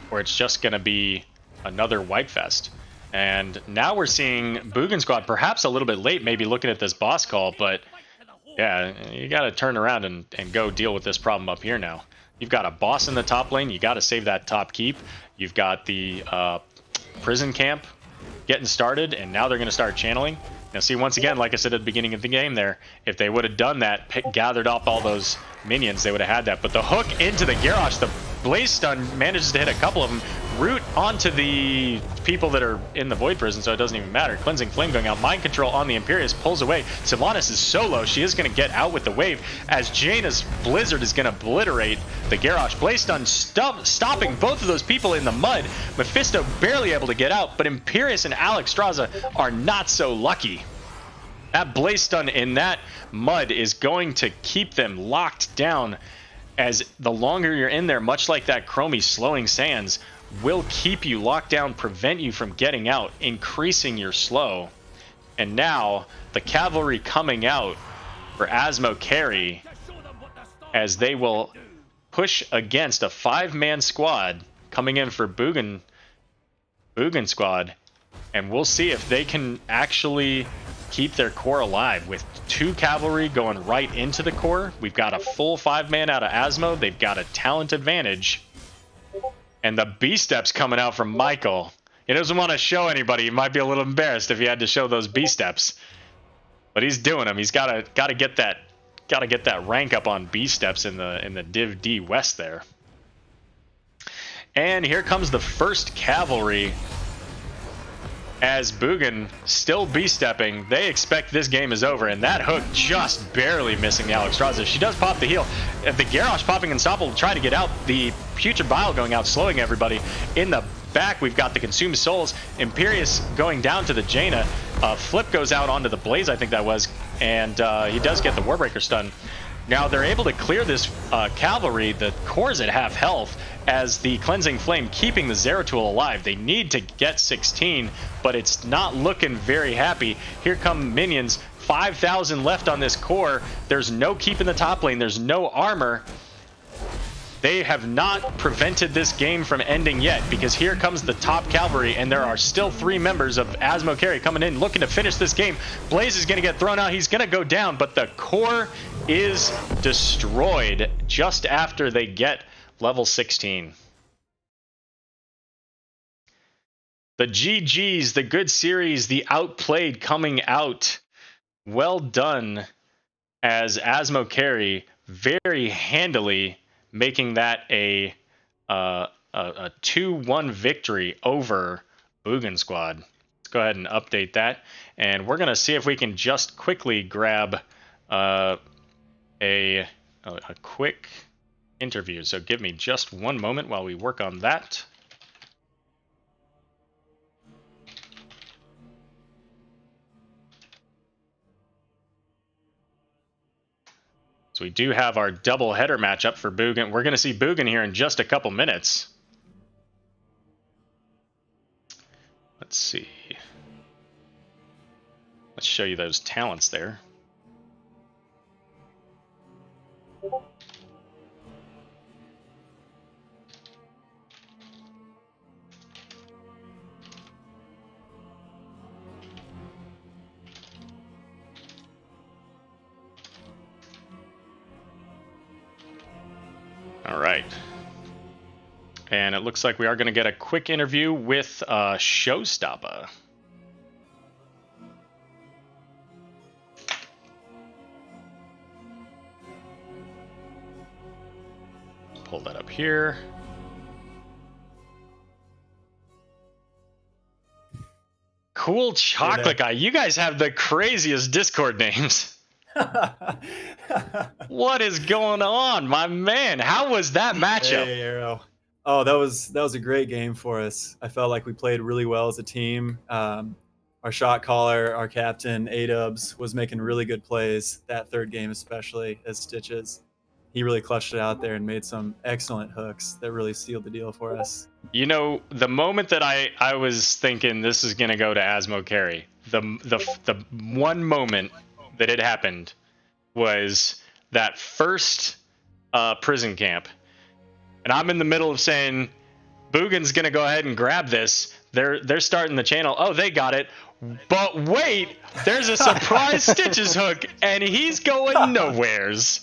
or it's just going to be another wipe fest. And now we're seeing Boogan Squad perhaps a little bit late, maybe looking at this boss call, but yeah, you got to turn around and go deal with this problem up here now. You've got a boss in the top lane. You got to save that top keep. You've got the prison camp getting started, and now they're going to start channeling. Now see, once again, like I said at the beginning of the game there, if they would have done that, gathered up all those minions, they would have had that. But the hook into the Garrosh, the Blaze Stun manages to hit a couple of them, root onto the people that are in the Void Prison, so it doesn't even matter. Cleansing Flame going out, Mind Control on the Imperius, pulls away. Sylvanas is solo, she is going to get out with the wave, as Jaina's Blizzard is going to obliterate the Garrosh. Blaze Stun stopping both of those people in the mud. Mephisto barely able to get out, but Imperius and Alexstrasza are not so lucky. That Blaze Stun in that mud is going to keep them locked down, as the longer you're in there, much like that Chromie slowing sands, will keep you locked down, prevent you from getting out, increasing your slow. And now the cavalry coming out for Azmo carry, as they will push against a 5-man squad coming in for Boogan squad, and we'll see if they can actually keep their core alive. With 2 cavalry going right into the core, we've got a full 5-man out of Azmo. They've got a talent advantage, and the B-steps coming out from Michael. He doesn't want to show anybody. He might be a little embarrassed if he had to show those B-steps, but he's doing them. He's got to get that rank up on B-steps in the Div D West there. And here comes the first cavalry, as Boogan still B-stepping. They expect this game is over, and that hook just barely missing Alexstrasza. She does pop the heal. The Garrosh popping Unstoppable to try to get out. The Putrid Bile going out, slowing everybody. In the back, we've got the Consumed Souls. Imperius going down to the Jaina. Flip goes out onto the Blaze, I think that was, and he does get the Warbreaker stun. Now they're able to clear this cavalry. The core's at half health, as the Cleansing Flame keeping the Zeratul alive. They need to get 16, but it's not looking very happy. Here come minions. 5,000 left on this core. There's no keep in the top lane. There's no armor. They have not prevented this game from ending yet, because here comes the top cavalry, and there are still 3 members of Azmo carry coming in looking to finish this game. Blaze is going to get thrown out. He's going to go down, but the core is destroyed just after they get level 16. The GGs, the good series, the outplayed coming out. Well done, as Azmo carry very handily making that a 2-1 victory over Boogan squad. Let's go ahead and update that, and we're gonna see if we can just quickly grab a quick interview. So give me just one moment while we work on that. So we do have our double header matchup for Boogan. We're going to see Boogan here in just a couple minutes. Let's see. Let's show you those talents there. All right. And it looks like we are going to get a quick interview with Showstopper. Pull that up here. Cool Chocolate Guy. You guys have the craziest Discord names. What is going on, my man? How was that matchup? Hey, Arrow. Oh, that was a great game for us. I felt like we played really well as a team. Our shot caller, our captain, A-Dubs, was making really good plays that third game, especially as Stitches. He really clutched it out there and made some excellent hooks that really sealed the deal for us. You know, the moment that I was thinking this is going to go to Azmo carry, the one moment that it happened was that first prison camp. And I'm in the middle of saying, Boogan's going to go ahead and grab this. They're starting the channel. Oh, they got it. But wait, there's a surprise Stitches hook, and he's going nowheres.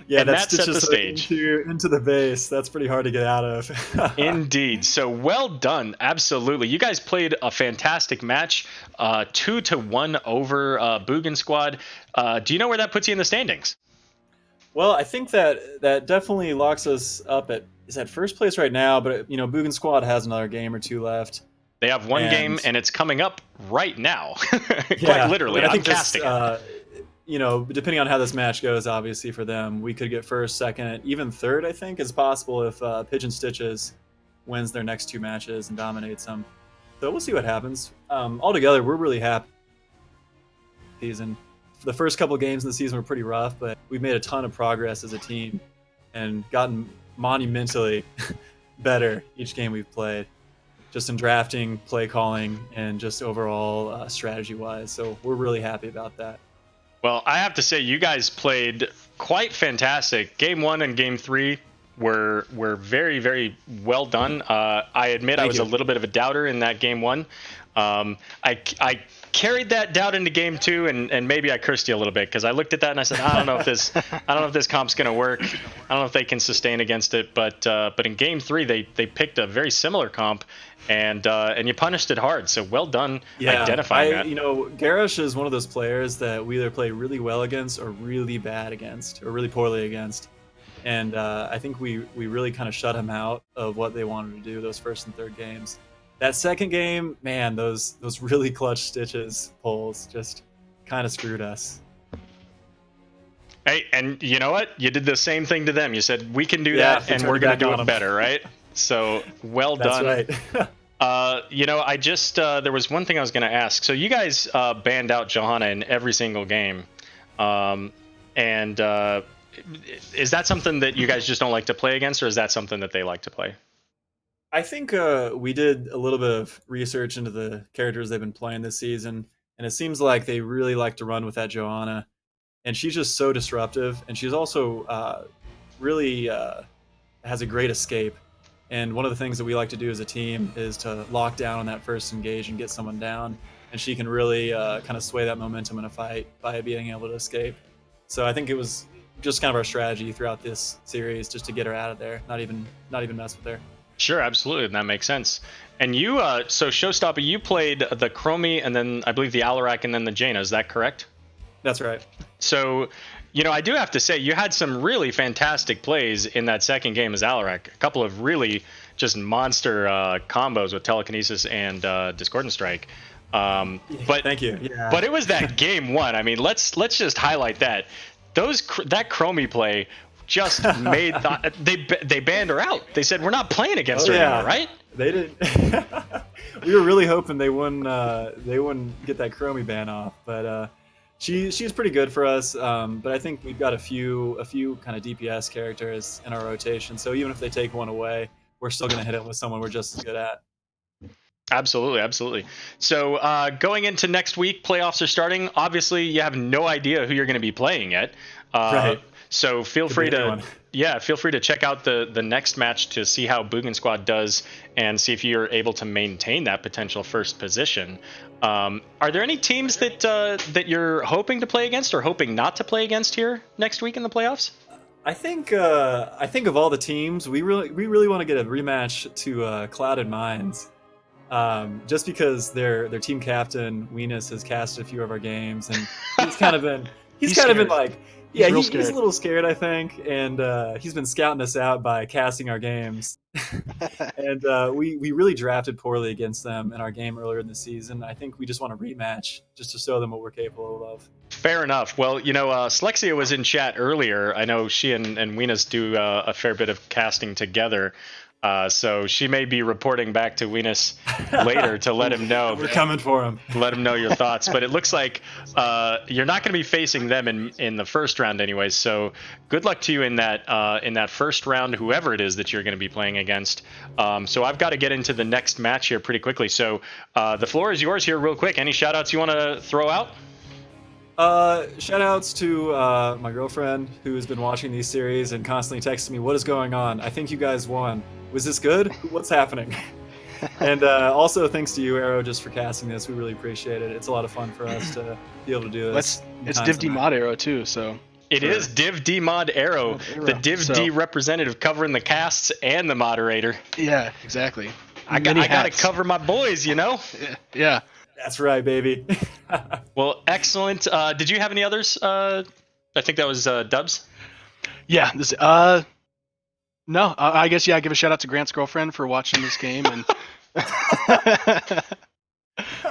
Yeah, And that that set the stitches stage. into the base. That's pretty hard to get out of. Indeed. So well done. Absolutely. You guys played a fantastic match. 2-1 over Boogan squad. Do you know where that puts you in the standings? Well, I think that definitely locks us up at first place right now. But Boogan Squad has another game or two left, They have one game, and and it's coming up right now. Quite yeah, literally. and I I'm think this, casting it. depending on how this match goes, obviously for them, we could get first, second, even third. I think is possible if Pigeon Stitches wins their next two matches and dominates them. So we'll see what happens. Altogether, we're really happy. Season. The first couple games in the season were pretty rough, but we've made a ton of progress as a team and gotten monumentally better each game we've played, just in drafting, play calling, and just overall strategy-wise. So we're really happy about that. Well, I have to say, you guys played quite fantastic. Game 1 and Game 3 were very, very well done. I admit I was a little bit of a doubter in that Game 1. I carried that doubt into Game 2, and maybe I cursed you a little bit because I looked at that and I said, I don't know if this comp's going to work. I don't know if they can sustain against it. But in Game 3, they picked a very similar comp, and you punished it hard. So well done identifying that. Garrosh is one of those players that we either play really well against or really bad against or really poorly against. And I think we really kind of shut him out of what they wanted to do those first and third games. That second game, man, those really clutch Stitches pulls just kind of screwed us. Hey, and you know what? You did the same thing to them. You said, we can do that, and we're going to do it better, right? So, well done. That's right. I just, there was one thing I was going to ask. So you guys banned out Johanna in every single game. Is that something that you guys just don't like to play against, or is that something that they like to play? I think we did a little bit of research into the characters they've been playing this season, and it seems like they really like to run with that Johanna. And she's just so disruptive, and she's also really has a great escape. And one of the things that we like to do as a team is to lock down on that first engage and get someone down, and she can really kind of sway that momentum in a fight by being able to escape. So I think it was just kind of our strategy throughout this series, just to get her out of there, not even mess with her. Sure, absolutely, and that makes sense. And you, so Showstopper, you played the Chromie, and then I believe the Alarak, and then the Jaina. Is that correct? That's right. So, I do have to say, you had some really fantastic plays in that second game as Alarak. A couple of really just monster combos with Telekinesis and Discordant Strike. But thank you. Yeah. But it was that game 1. I mean, let's just highlight that. That Chromie play just made they banned her out. They said, we're not playing against her anymore, right? They didn't. We were really hoping they wouldn't get that Chromie ban off, but she's pretty good for us. But I think we've got a few kind of DPS characters in our rotation, so even if they take one away, we're still going to hit it with someone we're just as good at. Absolutely. So going into next week, playoffs are starting. Obviously, you have no idea who you're going to be playing yet. Right. So feel free to check out the next match to see how Boogan Squad does and see if you're able to maintain that potential first position. Are there any teams that you're hoping to play against or hoping not to play against here next week in the playoffs? I think of all the teams, we really want to get a rematch to Clouded Minds. Just because their team captain Weenus has casted a few of our games, and he's kind of been like, yeah, he's a little scared, I think, and he's been scouting us out by casting our games. And we really drafted poorly against them in our game earlier in the season. I think we just want a rematch just to show them what we're capable of. Fair enough. Well, Slexia was in chat earlier. I know she and Weenus do a fair bit of casting together. So she may be reporting back to Weenus later to let him know. We're coming for him. Let him know your thoughts. But it looks like you're not going to be facing them in the first round anyways. So good luck to you in that first round, whoever it is that you're going to be playing against. So I've got to get into the next match here pretty quickly. So the floor is yours here real quick. Any shout outs you want to throw out? Shout outs to my girlfriend who has been watching these series and constantly texting me, what is going on? I think you guys won. Was this good? What's happening? And also thanks to you, Arrow, just for casting this. We really appreciate it. It's a lot of fun for us to be able to do this. It's Div D Mod Arrow too, so It is Div D Mod Arrow, the Div D representative covering the casts and the moderator. Yeah, exactly. I got to cover my boys, you know? Yeah. That's right, baby. Well, excellent. Did you have any others? I think that was Dubs. Yeah. No, I guess, yeah, give a shout out to Grant's girlfriend for watching this game. And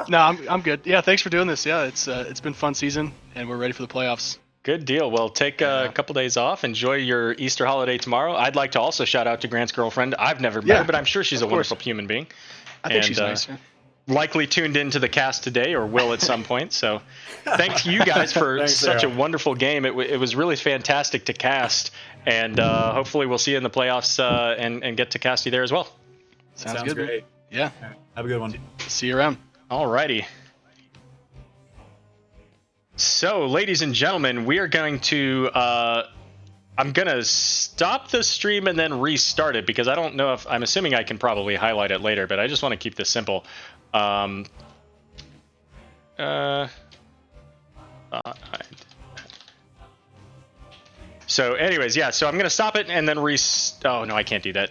no, I'm good. Yeah, thanks for doing this. Yeah, it's been a fun season, and we're ready for the playoffs. Good deal. Well, take a couple days off. Enjoy your Easter holiday tomorrow. I'd like to also shout out to Grant's girlfriend. I've never met her, but I'm sure she's a wonderful human being. I think she's nice. Yeah. Likely tuned into the cast today, or will at some point. So thanks you guys for such a wonderful game. It was really fantastic to cast, and hopefully we'll see you in the playoffs and get to cast you there as well. Sounds good. Great. Yeah. Have a good one. See you around. Alrighty. So, ladies and gentlemen, we are going to... I'm going to stop the stream and then restart it because I don't know if... I'm assuming I can probably highlight it later, but I just want to keep this simple. So anyways, yeah, so I'm going to stop it and then oh, no, I can't do that.